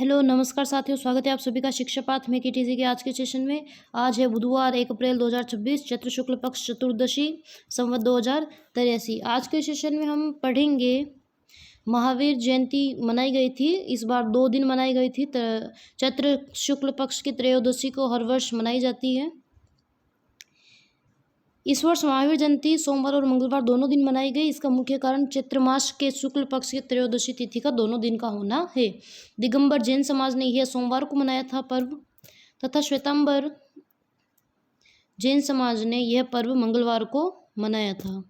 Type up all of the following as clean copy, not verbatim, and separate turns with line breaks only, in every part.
Hello नमस्कार साथियों, स्वागत है आप सभी का शिक्षा पाठ में KTZ के आज के सेशन में। आज है बुधवार 1 अप्रैल 2026, चैत्र शुक्ल पक्ष चतुर्दशी, संवत 2083। आज के सेशन में हम पढ़ेंगे महावीर जयंती मनाई गई थी, इस बार 2 दिन मनाई गई थी। चैत्र शुक्ल पक्ष की त्रयोदशी को हर वर्ष मनाई जाती है। इस वर्ष महावीर जयंती सोमवार और मंगलवार दोनों दिन मनाई गई। इसका मुख्य कारण चैत्र मास के शुक्ल पक्ष की त्रयोदशी तिथि का दोनों दिन का होना है। दिगंबर जैन समाज ने यह सोमवार को मनाया था पर्व, तथा श्वेतांबर जैन समाज ने यह पर्व मंगलवार को मनाया था।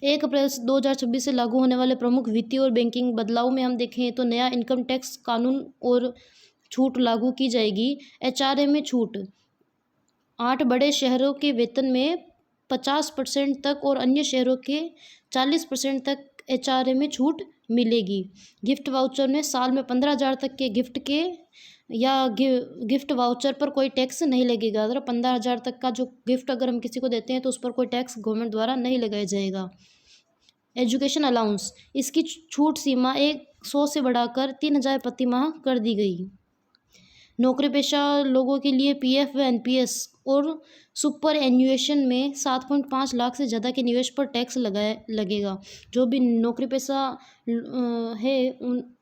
1 अप्रैल 2026 से लागू होने वाले प्रमुख वित्तीय और बैंकिंग बदलाव में हम देखें तो नया इनकम टैक्स कानून और छूट लागू की जाएगी। HRA में छूट 8 बड़े शहरों के वेतन में 50% तक और अन्य शहरों के 40% तक HRA में छूट मिलेगी। गिफ्ट वाउचर में साल में 15,000 तक के गिफ्ट के या गिफ्ट वाउचर पर कोई टैक्स नहीं लगेगा। अगर 15,000 तक का जो गिफ्ट अगर हम किसी को देते हैं तो उस पर कोई टैक्स गवर्नमेंट द्वारा नहीं लगाया जाएगा। एजुकेशन अलाउंस, इसकी छूट सीमा 100 से बढ़ाकर 3,000 प्रति माह कर दी गई। नौकरी पेशा लोगों के लिए PF व NPS और सुपर एन्युएशन में 7.5 लाख से ज़्यादा के निवेश पर टैक्स लगेगा। जो भी नौकरी पेशा है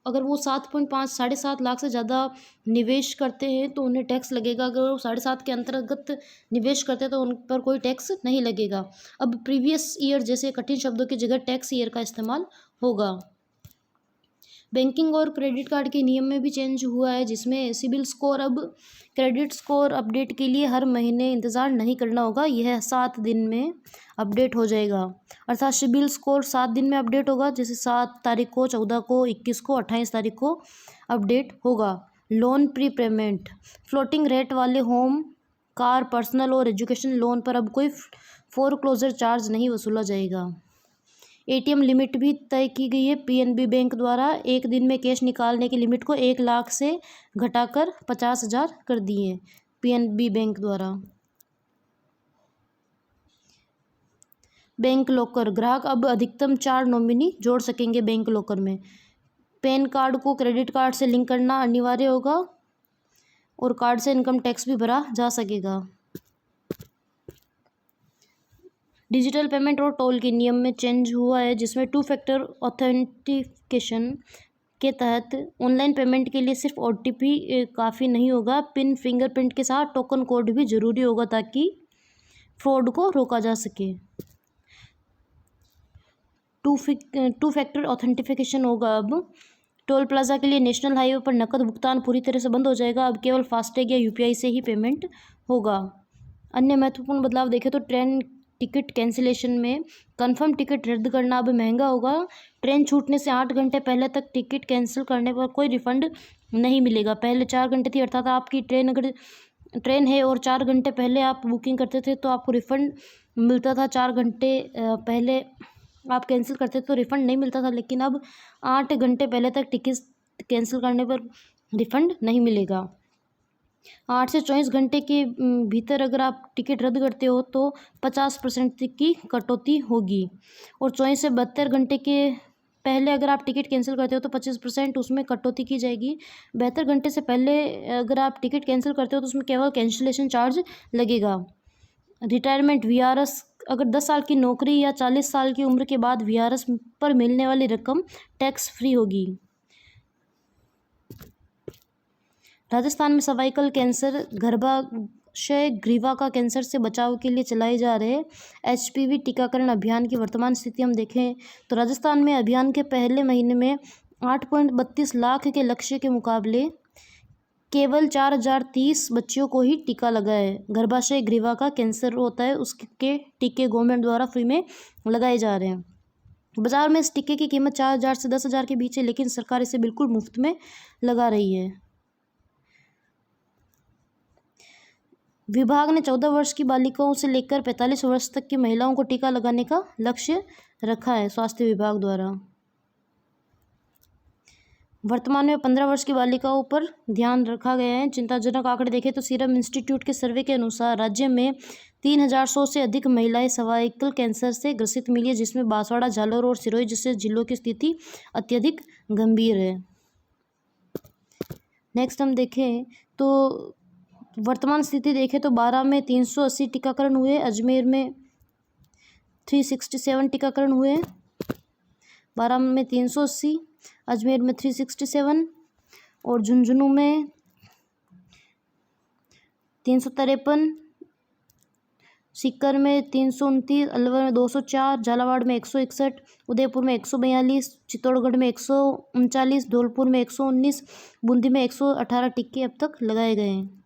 अगर वो 7.5 7.5 लाख से ज़्यादा निवेश करते हैं तो उन्हें टैक्स लगेगा। अगर वो 7.5 के अंतर्गत निवेश करते हैं तो उन पर कोई टैक्स नहीं लगेगा। अब प्रीवियस ईयर जैसे कठिन शब्दों की जगह टैक्स ईयर का इस्तेमाल होगा। बैंकिंग और क्रेडिट कार्ड के नियम में भी चेंज हुआ है, जिसमें सिबिल स्कोर अब क्रेडिट स्कोर अपडेट के लिए हर महीने इंतज़ार नहीं करना होगा। यह 7 दिन में अपडेट हो जाएगा। अर्थात सिबिल स्कोर 7 दिन में अपडेट होगा, जैसे 7 तारीख को, 14 को, 21 को, 28 तारीख को अपडेट होगा। Loan pre payment, floating rate वाले होम, कार, पर्सनल और एजुकेशन लोन पर अब कोई फोरक्लोजर चार्ज नहीं वसूला जाएगा। ATM लिमिट भी तय की गई है। PNB बैंक द्वारा एक दिन में कैश निकालने की लिमिट को 1 लाख से घटाकर 50,000 कर दी है। PNB बैंक द्वारा। बैंक लॉकर, ग्राहक अब अधिकतम 4 नॉमिनी जोड़ सकेंगे बैंक लॉकर में। पैन कार्ड को क्रेडिट कार्ड से लिंक करना अनिवार्य होगा और कार्ड से इनकम टैक्स भी भरा जा सकेगा। डिजिटल पेमेंट और टोल के नियम में चेंज हुआ है, जिसमें 2 फैक्टर ऑथेंटिकेशन के तहत ऑनलाइन पेमेंट के लिए सिर्फ OTP काफ़ी नहीं होगा, पिन, फिंगरप्रिंट के साथ टोकन कोड भी ज़रूरी होगा ताकि फ्रॉड को रोका जा सके। 2 फैक्टर ऑथेंटिफिकेशन होगा। अब टोल प्लाजा के लिए नेशनल हाईवे पर नकद भुगतान पूरी तरह से बंद हो जाएगा। अब केवल फास्टैग या UPI से ही पेमेंट होगा। अन्य महत्वपूर्ण बदलाव देखें तो ट्रेन टिकट कैंसिलेशन में कंफर्म टिकट रद्द करना अब महंगा होगा। ट्रेन छूटने से 8 घंटे पहले तक टिकट कैंसिल करने पर कोई रिफंड नहीं मिलेगा। पहले 4 घंटे थी, अर्थात आपकी ट्रेन है और 4 घंटे पहले आप बुकिंग करते थे तो आपको रिफ़ंड मिलता था। 4 घंटे पहले आप कैंसिल करते थे तो रिफ़ंड नहीं मिलता था, लेकिन अब 8 घंटे पहले तक टिकट कैंसिल करने पर रिफ़ंड नहीं मिलेगा। 8 से 24 घंटे के भीतर अगर आप टिकट रद्द करते हो तो 50% की कटौती होगी, और 24 से 72 घंटे के पहले अगर आप टिकट कैंसिल करते हो तो 25% उसमें कटौती की जाएगी। 72 घंटे से पहले अगर आप टिकट कैंसिल करते हो तो उसमें केवल कैंसिलेशन चार्ज लगेगा। रिटायरमेंट VRS, अगर 10 साल की नौकरी या 40 साल की उम्र के बाद VRS पर मिलने वाली रकम टैक्स फ्री होगी। राजस्थान में सर्वाइकल कैंसर, गर्भाशय ग्रीवा का कैंसर से बचाव के लिए चलाए जा रहे HPV टीकाकरण अभियान की वर्तमान स्थिति हम देखें तो राजस्थान में अभियान के पहले महीने में 8.32 लाख के लक्ष्य के मुकाबले केवल 4,030 बच्चियों को ही टीका लगा है। गर्भाशय ग्रीवा का कैंसर होता है, उसके टीके गवर्नमेंट द्वारा फ्री में लगाए जा रहे हैं। बाजार में इस टीके की कीमत 4,000 से 10,000 के बीच है, लेकिन सरकार इसे बिल्कुल मुफ्त में लगा रही है। विभाग ने 14 वर्ष की बालिकाओं से लेकर 45 वर्ष तक की महिलाओं को टीका लगाने का लक्ष्य रखा है स्वास्थ्य विभाग द्वारा। वर्तमान में 15 वर्ष की बालिकाओं पर ध्यान रखा गया है। चिंताजनक आंकड़े देखें तो सीरम इंस्टीट्यूट के सर्वे के अनुसार राज्य में 3,100 से अधिक महिलाएं सर्वाइकल कैंसर से ग्रसित मिली है, जिसमें बांसवाड़ा, जालौर और सिरोही जैसे जिलों की स्थिति अत्यधिक गंभीर है। नेक्स्ट हम देखें तो वर्तमान स्थिति देखें तो बारा में 380 टीकाकरण हुए, अजमेर में 367 टीकाकरण हुए। बारा में 380, अजमेर में 367 और झुंझुनू में 353, सीकर में 329, अलवर में 204, झालावाड़ में 161, उदयपुर में 142, चित्तौड़गढ़ में 139, धौलपुर में 119, बूंदी में 118 टीके अब तक लगाए गए हैं।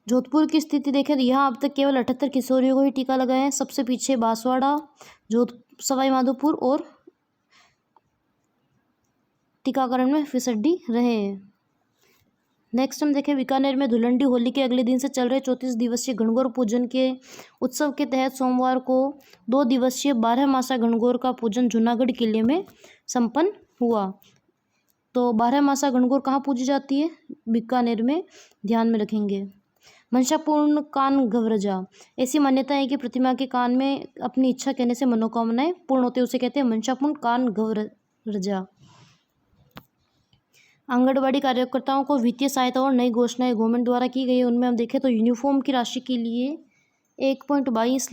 जोधपुर की स्थिति देखें तो यहाँ अब तक केवल 78 किशोरियों को ही टीका लगाए हैं। सबसे पीछे बांसवाड़ा, सवाई माधोपुर और टीकाकरण में फिसड्डी रहे हैं। नेक्स्ट हम देखें बीकानेर में धुलंडी होली के अगले दिन से चल रहे 34 दिवसीय गणगौर पूजन के उत्सव के तहत सोमवार को 2 दिवसीय 12 मासा गणगौर का पूजन जूनागढ़ किले में संपन्न हुआ। तो 12 मासा गणगौर कहाँ पूजी जाती है? बीकानेर में, ध्यान में रखेंगे। मनसापूर्ण कान गवरजा, ऐसी मान्यता है कि प्रतिमा के कान में अपनी इच्छा कहने से मनोकामनाएं पूर्ण होते, उसे कहते हैं मनसापूर्ण कान गवरजा। आंगनबाड़ी कार्यकर्ताओं को वित्तीय सहायता और नई घोषणाएं गवर्नमेंट द्वारा की गई है। उनमें हम देखें तो यूनिफॉर्म की राशि के लिए 1.22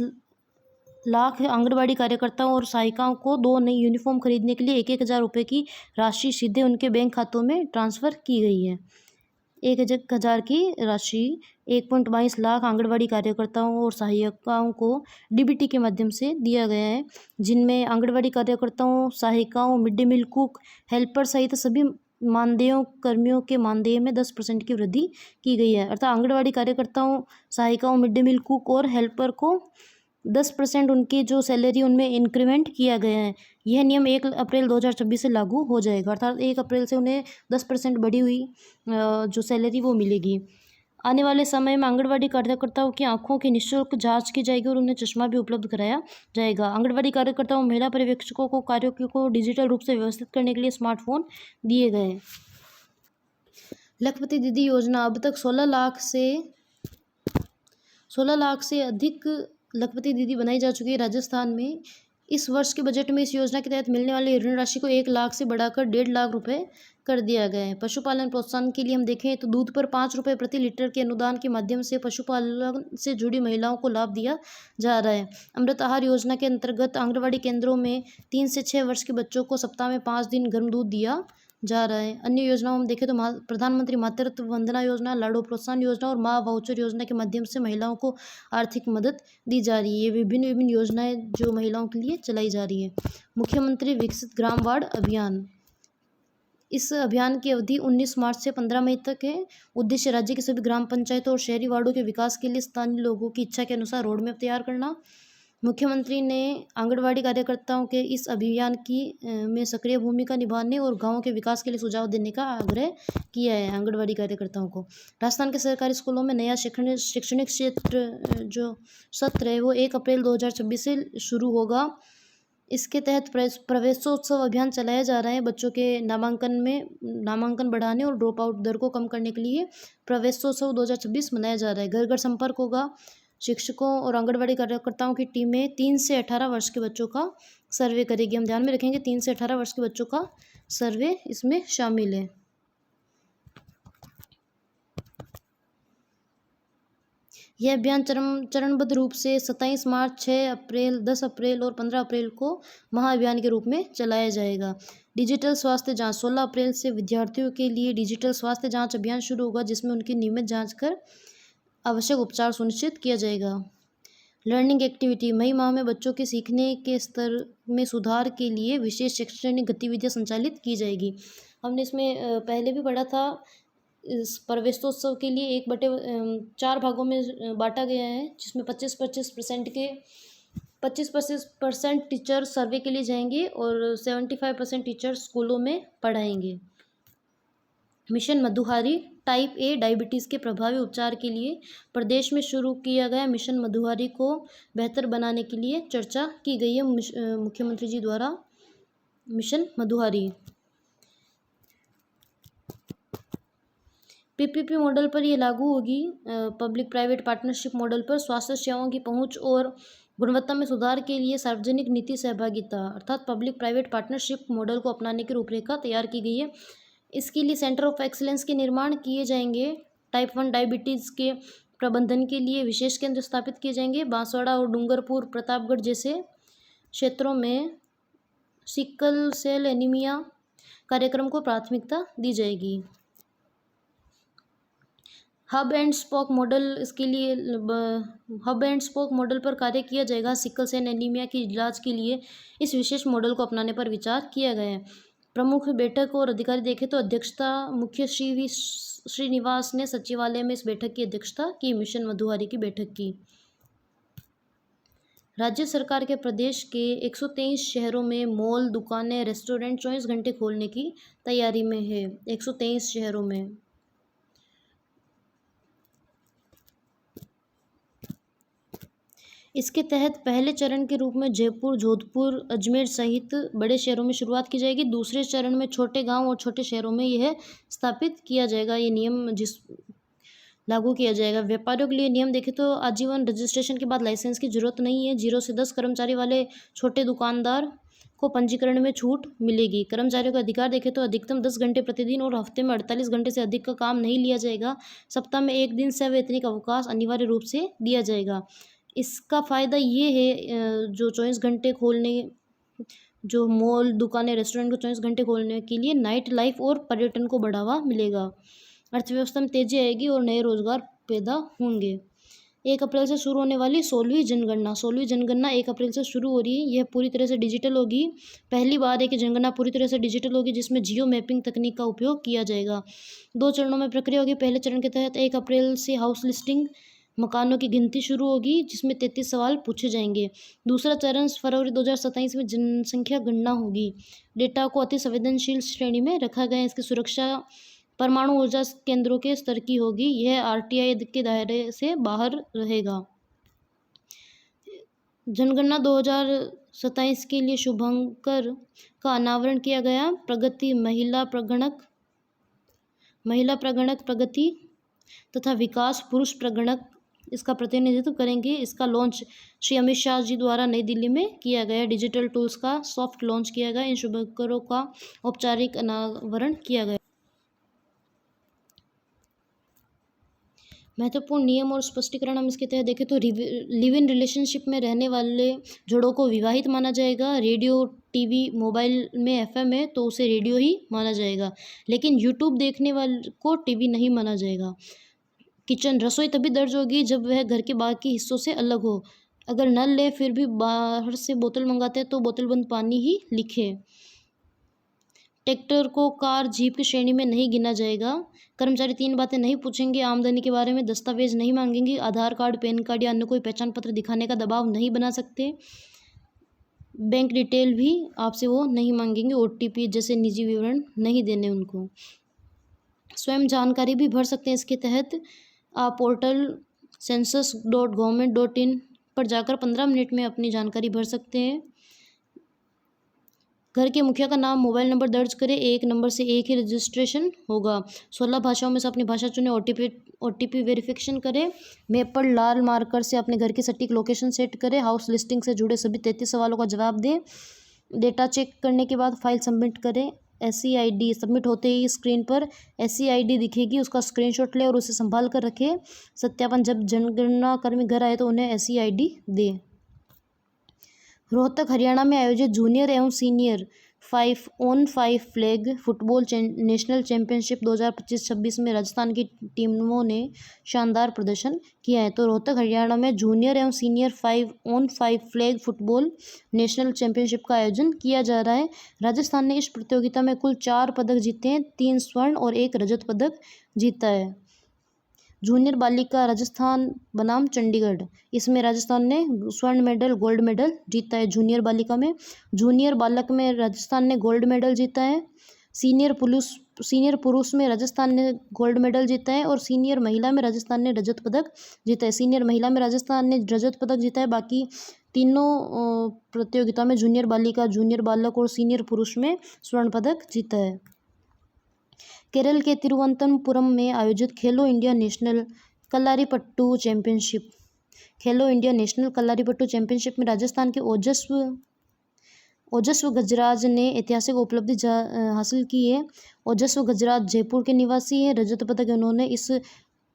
लाख आंगनबाड़ी कार्यकर्ताओं और सहायिकाओं को 2 नई यूनिफॉर्म खरीदने के लिए 1,000 रुपये की राशि सीधे उनके बैंक खातों में ट्रांसफ़र की गई है। 1,000 की राशि 1.22 लाख आंगनबाड़ी कार्यकर्ताओं और सहायिकाओं को डीबीटी के माध्यम से दिया गया है, जिनमें आंगनबाड़ी कार्यकर्ताओं, सहायिकाओं, mid day meal cook, helper सहित सभी मानदेयों कर्मियों के मानदेय में 10% की वृद्धि की गई है। अर्थात आंगनबाड़ी कार्यकर्ताओं, सहायिकाओं, मिड डे मील कुक और हेल्पर को 10% उनकी जो सैलरी उनमें इंक्रीमेंट किया गया है। यह नियम 1 अप्रैल 2026 से लागू हो जाएगा। अर्थात 1 अप्रैल से उन्हें 10% बढ़ी हुई जो सैलरी वो मिलेगी। आने वाले समय में आंगनबाड़ी कार्यकर्ताओं की आंखों की निःशुल्क जांच की जाएगी और उन्हें चश्मा भी उपलब्ध कराया जाएगा। आंगनबाड़ी कार्यकर्ताओं, महिला पर्यवेक्षकों को कार्यों को डिजिटल रूप से व्यवस्थित करने के लिए स्मार्टफोन दिए गए। लखपति दीदी योजना, अब तक 16 लाख से अधिक लखपति दीदी बनाई जा चुकी है राजस्थान में। इस वर्ष के बजट में इस योजना के तहत मिलने वाली ऋण राशि को 1 लाख से बढ़ाकर 1.5 लाख रुपए कर दिया गया है। पशुपालन प्रोत्साहन के लिए हम देखें तो दूध पर 5 रुपये प्रति लीटर के अनुदान के माध्यम से पशुपालन से जुड़ी महिलाओं को लाभ दिया जा रहा है। अमृत आहार योजना के अंतर्गत आंगनबाड़ी केंद्रों में 3 से 6 वर्ष के बच्चों को सप्ताह में 5 दिन गर्म दूध दिया जा रहा है। अन्य योजनाओं हम देखें तो प्रधानमंत्री मातृत्व वंदना योजना, लाड़ो प्रोत्साहन योजना और माँ वाउचर योजना के माध्यम से महिलाओं को आर्थिक मदद दी जा रही है। ये विभिन्न योजनाएं जो महिलाओं के लिए चलाई जा रही है। मुख्यमंत्री विकसित ग्राम वार्ड अभियान, इस अभियान की अवधि 19 मार्च से 15 मई तक है। उद्देश्य राज्य के सभी ग्राम पंचायतों और शहरी वार्डों के विकास के लिए स्थानीय लोगों की इच्छा के अनुसार रोड मैप तैयार करना। मुख्यमंत्री ने आंगनबाड़ी कार्यकर्ताओं के इस अभियान में सक्रिय भूमिका निभाने और गांवों के विकास के लिए सुझाव देने का आग्रह किया है आंगनबाड़ी कार्यकर्ताओं को। राजस्थान के सरकारी स्कूलों में नया शैक्षणिक जो सत्र है वो 1 अप्रैल 2026 से शुरू होगा। इसके तहत प्रवेशोत्सव अभियान चलाया जा रहा है। बच्चों के नामांकन बढ़ाने और ड्रॉप आउट दर को कम करने के लिए प्रवेशोत्सव 2026 मनाया जा रहा है। घर घर संपर्क होगा। शिक्षकों और आंगनबाड़ी कार्यकर्ताओं की टीमें 3 से 18 वर्ष के बच्चों का सर्वे करेगी। हम ध्यान में रखेंगे 3 से 18 वर्ष के बच्चों का सर्वे इसमें शामिल है। यह अभियान चरणबद्ध रूप से 27 मार्च, 6 अप्रैल, 10 अप्रैल और 15 अप्रैल को महाअभियान के रूप में चलाया जाएगा। डिजिटल स्वास्थ्य जांच, 16 अप्रैल से विद्यार्थियों के लिए डिजिटल स्वास्थ्य जांच अभियान शुरू होगा, जिसमें उनकी नियमित जांच कर आवश्यक उपचार सुनिश्चित किया जाएगा। लर्निंग एक्टिविटी, मई माह में बच्चों के सीखने के स्तर में सुधार के लिए विशेष शैक्षणिक गतिविधियां संचालित की जाएगी। हमने इसमें पहले भी पढ़ा था। इस प्रवेशोत्सव के लिए 1/4 भागों में बांटा गया है, जिसमें 25% टीचर सर्वे के लिए जाएंगे और 75% टीचर स्कूलों में पढ़ाएंगे। मिशन मधुहारी, टाइप ए डायबिटीज़ के प्रभावी उपचार के लिए प्रदेश में शुरू किया गया मिशन मधुहारी को बेहतर बनाने के लिए चर्चा की गई है मुख्यमंत्री जी द्वारा। मिशन मधुहारी पीपीपी मॉडल पर ये लागू होगी। पब्लिक प्राइवेट पार्टनरशिप मॉडल पर स्वास्थ्य सेवाओं की पहुंच और गुणवत्ता में सुधार के लिए सार्वजनिक नीति सहभागिता अर्थात पब्लिक प्राइवेट पार्टनरशिप मॉडल को अपनाने की रूपरेखा तैयार की गई है। इसके लिए सेंटर ऑफ एक्सीलेंस के निर्माण किए जाएंगे। टाइप 1 डायबिटीज़ के प्रबंधन के लिए विशेष केंद्र स्थापित किए जाएंगे। बांसवाड़ा और डूंगरपुर प्रतापगढ़ जैसे क्षेत्रों में सिकल सेल एनीमिया कार्यक्रम को प्राथमिकता दी जाएगी। हब एंड स्पोक मॉडल, इसके लिए हब एंड स्पोक मॉडल पर कार्य किया जाएगा। सिकल सेल एनीमिया की इलाज के लिए इस विशेष मॉडल को अपनाने पर विचार किया गया है। प्रमुख बैठक और अधिकारी देखें तो अध्यक्षता मुख्य श्रीनिवास ने सचिवालय में इस बैठक की अध्यक्षता की। मिशन मधुहारी की बैठक की। राज्य सरकार के प्रदेश के 123 शहरों में मॉल, दुकानें, रेस्टोरेंट 24 घंटे खोलने की तैयारी में है। 123 शहरों में। इसके तहत पहले चरण के रूप में जयपुर, जोधपुर, अजमेर सहित बड़े शहरों में शुरुआत की जाएगी। दूसरे चरण में छोटे गांव और छोटे शहरों में यह स्थापित किया जाएगा। ये नियम लागू किया जाएगा। व्यापारियों के लिए नियम देखें तो आजीवन रजिस्ट्रेशन के बाद लाइसेंस की जरूरत नहीं है। 0 से 10 कर्मचारी वाले छोटे दुकानदार को पंजीकरण में छूट मिलेगी। कर्मचारियों का अधिकार देखें तो अधिकतम 10 घंटे प्रतिदिन और हफ्ते में 48 घंटे से अधिक का काम नहीं लिया जाएगा। सप्ताह में 1 दिन सवैतनिक अवकाश अनिवार्य रूप से दिया जाएगा। इसका फ़ायदा ये है, जो 24 घंटे खोलने, जो मॉल, दुकानें, रेस्टोरेंट को 24 घंटे खोलने के लिए नाइट लाइफ और पर्यटन को बढ़ावा मिलेगा। अर्थव्यवस्था में तेजी आएगी और नए रोजगार पैदा होंगे। 1 अप्रैल से शुरू होने वाली 16वीं जनगणना 1 अप्रैल से शुरू हो रही है। यह पूरी तरह से डिजिटल होगी। पहली बार है कि जनगणना पूरी तरह से डिजिटल होगी, जिसमें जियो मैपिंग तकनीक का उपयोग किया जाएगा। 2 चरणों में प्रक्रिया होगी। पहले चरण के तहत 1 अप्रैल से हाउस लिस्टिंग, मकानों की गिनती शुरू होगी, जिसमें 33 सवाल पूछे जाएंगे। दूसरा चरण फरवरी 2027 में जनसंख्या गणना होगी। डेटा को अति संवेदनशील श्रेणी में रखा गया है। इसकी सुरक्षा परमाणु ऊर्जा केंद्रों के स्तर की होगी। यह आरटीआई के दायरे से बाहर रहेगा। जनगणना 2027 के लिए शुभांकर का अनावरण किया गया। प्रगति महिला प्रगणक प्रगति तथा विकास पुरुष प्रगणक इसका प्रतिनिधित्व करेंगे। इसका लॉन्च श्री अमित शाह जी द्वारा नई दिल्ली में किया गया। डिजिटल टूल्स का सॉफ्ट लॉन्च किया गया। इन शुभंकरों का औपचारिक अनावरण किया गया। महत्वपूर्ण नियम और स्पष्टीकरण हम इसके तहत देखें तो लिव इन रिलेशनशिप में रहने वाले जोड़ों को विवाहित माना जाएगा। रेडियो, टीवी, मोबाइल में एफएम है तो उसे रेडियो ही माना जाएगा, लेकिन यूट्यूब देखने वाले को टीवी नहीं माना जाएगा। किचन, रसोई तभी दर्ज होगी जब वह घर के बाकी हिस्सों से अलग हो। अगर नल ले फिर भी बाहर से बोतल मंगाते हैं तो बोतल बंद पानी ही लिखें। ट्रैक्टर को कार, जीप की श्रेणी में नहीं गिना जाएगा। कर्मचारी 3 बातें नहीं पूछेंगे। आमदनी के बारे में दस्तावेज नहीं मांगेंगे। आधार कार्ड, पैन कार्ड या अन्य कोई पहचान पत्र दिखाने का दबाव नहीं बना सकते। बैंक डिटेल भी आपसे वो नहीं मांगेंगे। ओटीपी जैसे निजी विवरण नहीं देने उनको। स्वयं जानकारी भी भर सकते हैं। इसके तहत आप पोर्टल census.government.in पर जाकर 15 मिनट में अपनी जानकारी भर सकते हैं। घर के मुखिया का नाम, मोबाइल नंबर दर्ज करें। एक नंबर से एक ही रजिस्ट्रेशन होगा। 16 भाषाओं में से अपनी भाषा चुनें। ओटीपी वेरिफिकेशन करें। मैप पर लाल मार्कर से अपने घर की सटीक लोकेशन सेट करें। हाउस लिस्टिंग से जुड़े सभी 33 सवालों का जवाब दें। डेटा चेक करने के बाद फाइल सबमिट करें। SCID सबमिट होते ही स्क्रीन पर SCID दिखेगी, उसका स्क्रीनशॉट लें और उसे संभाल कर रखें। सत्यापन, जब जनगणना कर्मी घर आए तो उन्हें SCID दें। रोहतक, हरियाणा में आयोजित जूनियर एवं senior 5-on-5 flag football national championship 2025-26 में राजस्थान की टीमों ने शानदार प्रदर्शन किया है। तो रोहतक, हरियाणा में जूनियर एवं senior 5-on-5 flag football national championship का आयोजन किया जा रहा है। राजस्थान ने इस प्रतियोगिता में कुल 4 पदक जीते हैं। 3 स्वर्ण और 1 रजत पदक जीता है। जूनियर बालिका राजस्थान बनाम चंडीगढ़, इसमें राजस्थान ने स्वर्ण मेडल, गोल्ड मेडल जीता है। जूनियर बालिका में, जूनियर बालक में राजस्थान ने गोल्ड मेडल जीता है। सीनियर पुरुष में राजस्थान ने गोल्ड मेडल जीता है और सीनियर महिला में राजस्थान ने रजत पदक जीता है। सीनियर महिला में राजस्थान ने रजत पदक जीता है। बाकी तीनों प्रतियोगिता में जूनियर बालिका, जूनियर बालक और सीनियर पुरुष में स्वर्ण पदक जीता है। केरल के तिरुवनंतपुरम में आयोजित खेलो इंडिया नेशनल कलारीपट्टू चैंपियनशिप खेलो इंडिया नेशनल कलारीपट्टू चैंपियनशिप में राजस्थान के ओजस्व गजराज ने ऐतिहासिक उपलब्धि हासिल की है। ओजस्व गजराज जयपुर के निवासी हैं। रजत पदक उन्होंने इस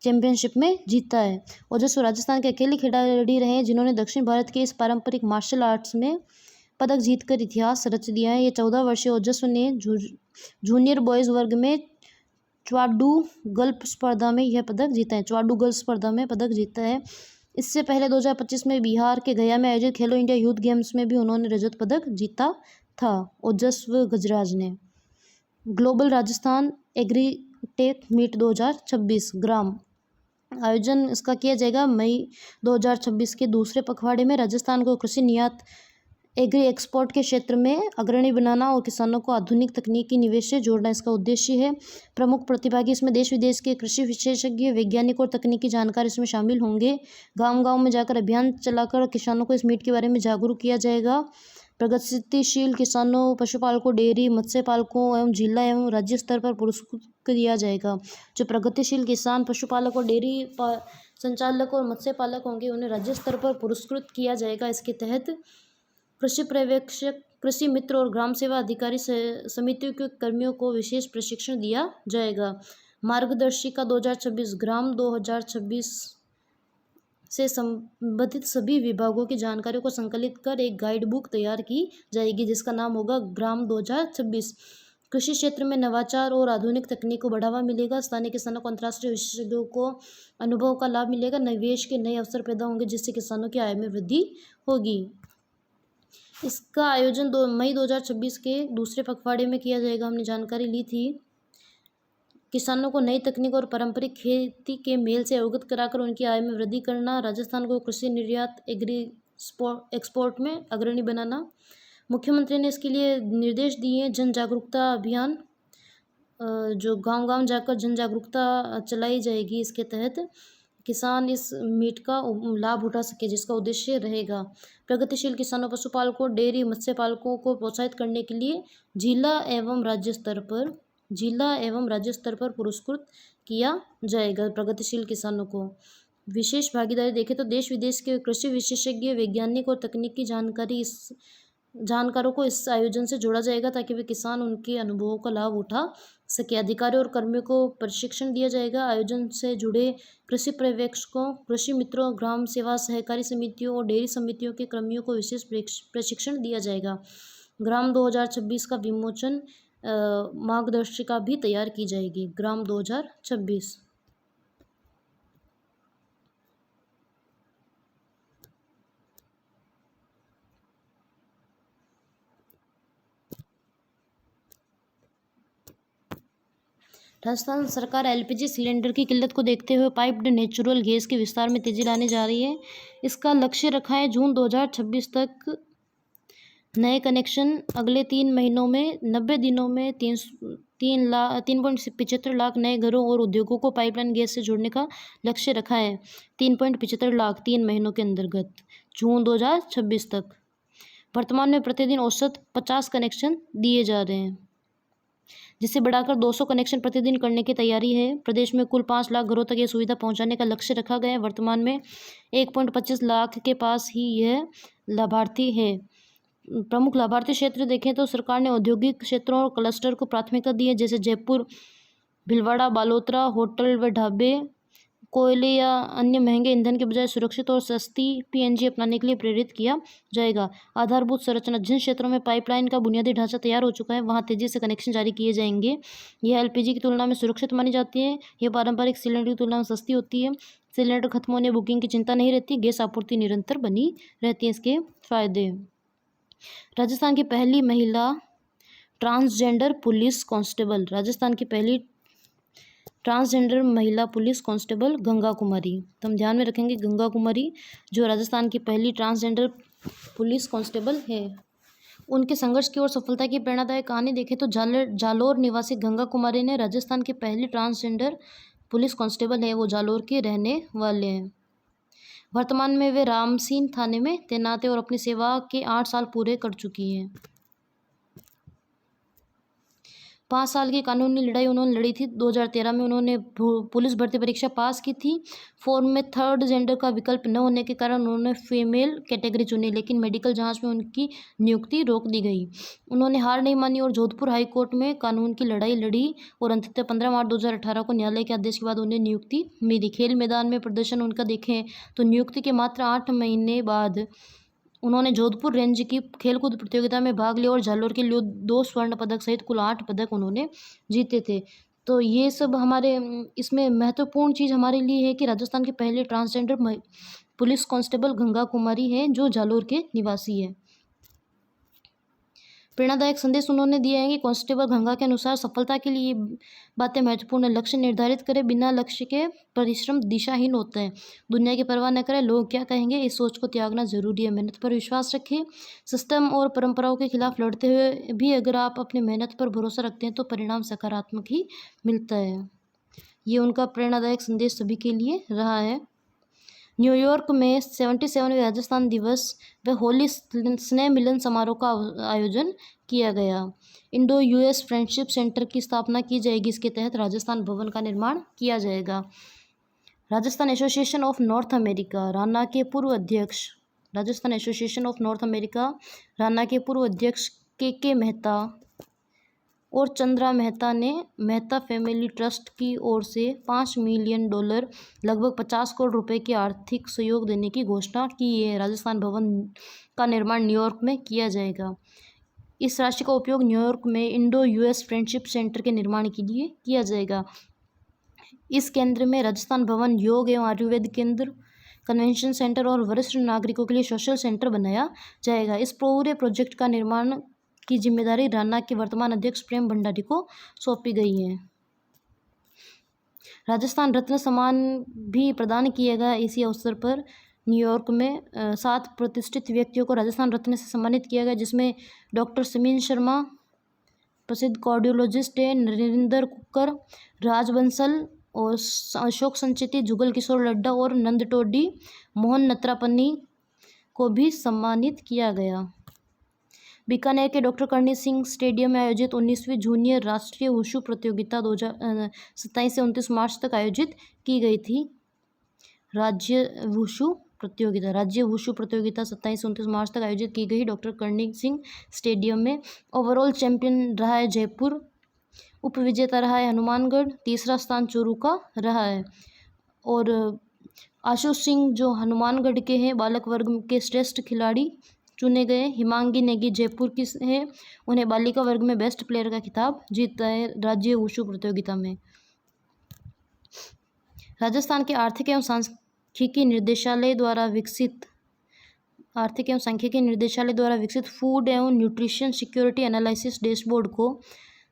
चैंपियनशिप में जीता है। ओजस्व राजस्थान के अकेले खिलाड़ी रहे हैं जिन्होंने दक्षिण भारत के इस पारंपरिक मार्शल आर्ट्स में पदक जीतकर इतिहास रच दिया है। ये 14 वर्षीय ओजस्व ने जूनियर बॉयज़ वर्ग में चुआडू स्पर्धा में पदक जीता है। इससे पहले 2025 में बिहार के गया में आयोजित खेलो इंडिया यूथ गेम्स में भी उन्होंने रजत पदक जीता था। ओजस्व गजराज ने ग्लोबल राजस्थान एग्रीटेक मीट 2026 ग्राम आयोजन इसका किया जाएगा मई 2026 के दूसरे पखवाड़े में। राजस्थान को कृषि निर्यात एग्री एक्सपोर्ट के क्षेत्र में अग्रणी बनाना और किसानों को आधुनिक तकनीकी निवेश से जोड़ना इसका उद्देश्य है। प्रमुख प्रतिभागी इसमें देश विदेश के कृषि विशेषज्ञ, वैज्ञानिक और तकनीकी जानकार इसमें शामिल होंगे। गांव-गांव में जाकर अभियान चलाकर किसानों को इस मीट के बारे में जागरूक किया जाएगा। प्रगतिशील किसानों, पशुपालकों, डेयरी, मत्स्य पालकों एवं जिला एवं राज्य स्तर पर पुरस्कृत किया जाएगा। जो प्रगतिशील किसान, पशुपालक और डेयरी संचालक और मत्स्य पालक होंगे उन्हें राज्य स्तर पर पुरस्कृत किया जाएगा। इसके तहत कृषि पर्यवेक्षक, कृषि मित्र और ग्राम सेवा अधिकारी समितियों के कर्मियों को विशेष प्रशिक्षण दिया जाएगा। मार्गदर्शिका 2026 ग्राम 2026 से संबंधित सभी विभागों की जानकारियों को संकलित कर एक गाइड बुक तैयार की जाएगी जिसका नाम होगा ग्राम 2026। कृषि क्षेत्र में नवाचार और आधुनिक तकनीक को बढ़ावा मिलेगा। स्थानीय किसानों को अंतर्राष्ट्रीय विशेषज्ञों को अनुभव का लाभ मिलेगा। निवेश के नए अवसर पैदा होंगे जिससे किसानों की आय में वृद्धि होगी। इसका आयोजन मई 2026 के दूसरे पखवाड़े में किया जाएगा। हमने जानकारी ली थी। किसानों को नई तकनीक और पारंपरिक खेती के मेल से अवगत कराकर उनकी आय में वृद्धि करना। राजस्थान को कृषि निर्यात एग्री एक्सपोर्ट में अग्रणी बनाना। मुख्यमंत्री ने इसके लिए निर्देश दिए हैं। जन जागरूकता अभियान जो गांव-गांव जाकर जन जागरूकता चलाई जाएगी। इसके तहत किसान इस मीट का लाभ उठा सके जिसका उद्देश्य रहेगा प्रगतिशील किसानों, पशुपालकों, डेयरी, मत्स्य पालकों को प्रोत्साहित करने के लिए जिला एवं राज्य स्तर पर पुरस्कृत किया जाएगा। प्रगतिशील किसानों को विशेष भागीदारी देखें तो देश विदेश के कृषि विशेषज्ञ, वैज्ञानिक और तकनीकी जानकारों को इस आयोजन से जोड़ा जाएगा ताकि वे किसान उनके अनुभवों का लाभ उठा सके। अधिकारियों और कर्मियों को प्रशिक्षण दिया जाएगा। आयोजन से जुड़े कृषि पर्यवेक्षकों, कृषि मित्रों, ग्राम सेवा सहकारी समितियों और डेयरी समितियों के कर्मियों को विशेष प्रशिक्षण दिया जाएगा। ग्राम 2026 का विमोचन मार्गदर्शिका भी तैयार की जाएगी। ग्राम 2026 राजस्थान सरकार एलपीजी सिलेंडर की किल्लत को देखते हुए पाइप्ड नेचुरल गैस के विस्तार में तेजी लाने जा रही है। इसका लक्ष्य रखा है जून 2026 तक नए कनेक्शन अगले 3 महीनों में 90 दिनों में 3.75 लाख नए घरों और उद्योगों को पाइपलाइन गैस से जोड़ने का लक्ष्य रखा है। 3.75 लाख 3 महीनों के अंतर्गत जून 2026 तक। वर्तमान में प्रतिदिन औसत 50 कनेक्शन दिए जा रहे हैं जिसे बढ़ाकर 200 कनेक्शन प्रतिदिन करने की तैयारी है। प्रदेश में कुल 5 लाख घरों तक यह सुविधा पहुंचाने का लक्ष्य रखा गया है। वर्तमान में 1.25 लाख के पास ही यह लाभार्थी है। प्रमुख लाभार्थी क्षेत्र देखें तो सरकार ने औद्योगिक क्षेत्रों और क्लस्टर को प्राथमिकता दी है जैसे जयपुर, भीलवाड़ा, बालोतरा। होटल व ढाबे कोयले या अन्य महंगे ईंधन के बजाय सुरक्षित और सस्ती पीएनजी अपनाने के लिए प्रेरित किया जाएगा। आधारभूत संरचना, जिन क्षेत्रों में पाइपलाइन का बुनियादी ढांचा तैयार हो चुका है वहां तेजी से कनेक्शन जारी किए जाएंगे। यह एलपीजी की तुलना में सुरक्षित मानी जाती है। यह पारंपरिक सिलेंडर की तुलना में सस्ती होती है। सिलेंडर खत्म होने बुकिंग की चिंता नहीं रहती। गैस आपूर्ति निरंतर बनी रहती है। इसके फायदे, राजस्थान की पहली महिला ट्रांसजेंडर पुलिस कांस्टेबल। राजस्थान की पहली ट्रांसजेंडर महिला पुलिस कांस्टेबल गंगा कुमारी। तो हम ध्यान में रखेंगे गंगा कुमारी जो राजस्थान की पहली ट्रांसजेंडर पुलिस कांस्टेबल है। उनके संघर्ष की और सफलता की प्रेरणादायक कहानी देखें तो जालोर निवासी गंगा कुमारी ने राजस्थान की पहली ट्रांसजेंडर पुलिस कांस्टेबल है। वो जालोर के रहने वाले हैं। वर्तमान में वे रामसीन थाने में तैनात है और अपनी सेवा के 8 साल पूरे कर चुकी हैं। 5 साल की कानूनी लड़ाई उन्होंने लड़ी थी। 2013 में उन्होंने पुलिस भर्ती परीक्षा पास की थी। फॉर्म में थर्ड जेंडर का विकल्प न होने के कारण उन्होंने फीमेल कैटेगरी चुनी, लेकिन मेडिकल जांच में उनकी नियुक्ति रोक दी गई। उन्होंने हार नहीं मानी और जोधपुर हाई कोर्ट में कानून की लड़ाई लड़ी और अंततः 15 मार्च 2018 को न्यायालय के आदेश के बाद उन्हें नियुक्ति मिली। खेल मैदान में प्रदर्शन उनका देखें तो नियुक्ति के मात्र 8 महीने बाद उन्होंने जोधपुर रेंज की खेलकूद प्रतियोगिता में भाग लिया और जालोर के लिए 2 स्वर्ण पदक सहित कुल 8 पदक उन्होंने जीते थे। तो ये सब हमारे इसमें महत्वपूर्ण चीज़ हमारे लिए है कि राजस्थान के पहले ट्रांसजेंडर पुलिस कांस्टेबल गंगा कुमारी है जो जालोर के निवासी है। प्रेरणादायक संदेश उन्होंने दिया है कि कांस्टेबल गंगा के अनुसार सफलता के लिए बातें महत्वपूर्ण है। लक्ष्य निर्धारित करें, बिना लक्ष्य के परिश्रम दिशाहीन होता है। दुनिया की परवाह न करें, लोग क्या कहेंगे, इस सोच को त्यागना जरूरी है। मेहनत पर विश्वास रखें। सिस्टम और परंपराओं के खिलाफ लड़ते हुए भी अगर आप अपनी मेहनत पर भरोसा रखते हैं तो परिणाम सकारात्मक ही मिलता है। ये उनका प्रेरणादायक संदेश सभी के लिए रहा है। न्यूयॉर्क में 77वें राजस्थान दिवस व होली स्नेह मिलन समारोह का आयोजन किया गया। इंडो यूएस फ्रेंडशिप सेंटर की स्थापना की जाएगी। इसके तहत राजस्थान भवन का निर्माण किया जाएगा। Rajasthan association of north America Rana के पूर्व अध्यक्ष Rajasthan association of north America Rana के पूर्व अध्यक्ष के मेहता और चंद्रा मेहता ने मेहता फैमिली ट्रस्ट की ओर से $5 मिलियन लगभग 50 करोड़ रुपए के आर्थिक सहयोग देने की घोषणा की है। राजस्थान भवन का निर्माण न्यूयॉर्क में किया जाएगा। इस राशि का उपयोग न्यूयॉर्क में इंडो यूएस फ्रेंडशिप सेंटर के निर्माण के लिए किया जाएगा। इस केंद्र में राजस्थान भवन, योग एवं आयुर्वेद केंद्र, कन्वेंशन सेंटर और वरिष्ठ नागरिकों के लिए सोशल सेंटर बनाया जाएगा। इस पूरे प्रोजेक्ट का निर्माण की जिम्मेदारी राना के वर्तमान अध्यक्ष प्रेम भंडारी को सौंपी गई है। राजस्थान रत्न सम्मान भी प्रदान किया गया। इसी अवसर पर न्यूयॉर्क में 7 प्रतिष्ठित व्यक्तियों को राजस्थान रत्न से सम्मानित किया गया, जिसमें डॉक्टर समीन शर्मा, प्रसिद्ध कार्डियोलॉजिस्ट है, नरेंद्र कुकर, राज बंसल और अशोक संचेती, जुगल किशोर लड्डा और नंदटोडी मोहन नत्रापन्नी को भी सम्मानित किया गया। बीकानेर के डॉक्टर करणी सिंह स्टेडियम में आयोजित 19वीं जूनियर राष्ट्रीय वुशु प्रतियोगिता 27 से 29 मार्च तक आयोजित की गई थी। राज्य वुशु प्रतियोगिता 27 से 29 मार्च तक आयोजित की गई। डॉक्टर करणी सिंह स्टेडियम में ओवरऑल चैंपियन रहा है जयपुर, उप विजेता रहा है हनुमानगढ़, तीसरा स्थान चूरू का रहा है। और आशुष सिंह जो हनुमानगढ़ के हैं बालक वर्ग के श्रेष्ठ खिलाड़ी चुने गए। हिमांगी नेगी जयपुर की है, उन्हें बालिका वर्ग में बेस्ट प्लेयर का खिताब जीता है राज्य वुशु प्रतियोगिता में। राजस्थान के आर्थिक एवं सांख्यिकी निर्देशालय द्वारा विकसित फूड एवं न्यूट्रिशन सिक्योरिटी एनालिसिस डैशबोर्ड को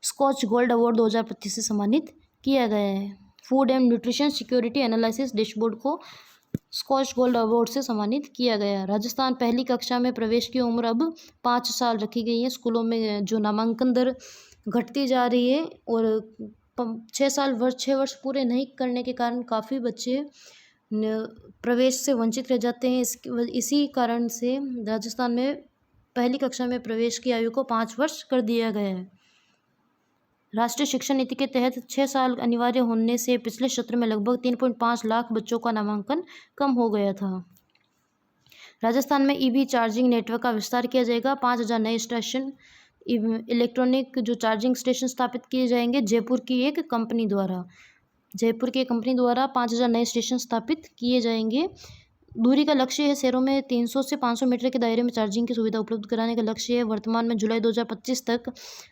स्कॉच गोल्ड अवार्ड 2025 से सम्मानित किया गया है। फूड एवं न्यूट्रिशन सिक्योरिटी एनालिसिस डैशबोर्ड को स्कॉच गोल्ड अवार्ड से सम्मानित किया गया। राजस्थान पहली कक्षा में प्रवेश की उम्र अब 5 साल रखी गई है। स्कूलों में जो नामांकन दर घटती जा रही है और 6 वर्ष पूरे नहीं करने के कारण काफ़ी बच्चे प्रवेश से वंचित रह जाते हैं। इसी कारण से राजस्थान में पहली कक्षा में प्रवेश की आयु को 5 वर्ष कर दिया गया है। राष्ट्रीय शिक्षा नीति के तहत 6 साल अनिवार्य होने से पिछले सत्र में लगभग 3.5 लाख बच्चों का नामांकन कम हो गया था। राजस्थान में ईवी चार्जिंग नेटवर्क का विस्तार किया जाएगा। 5000 नए स्टेशन इलेक्ट्रॉनिक जो चार्जिंग स्टेशन स्थापित किए जाएंगे। जयपुर की एक कंपनी द्वारा 5000 नए स्टेशन स्थापित किए जाएंगे। दूरी का लक्ष्य है शहरों में 300 से 500 मीटर के दायरे में चार्जिंग की सुविधा उपलब्ध कराने का लक्ष्य है। वर्तमान में जुलाई 2025 तक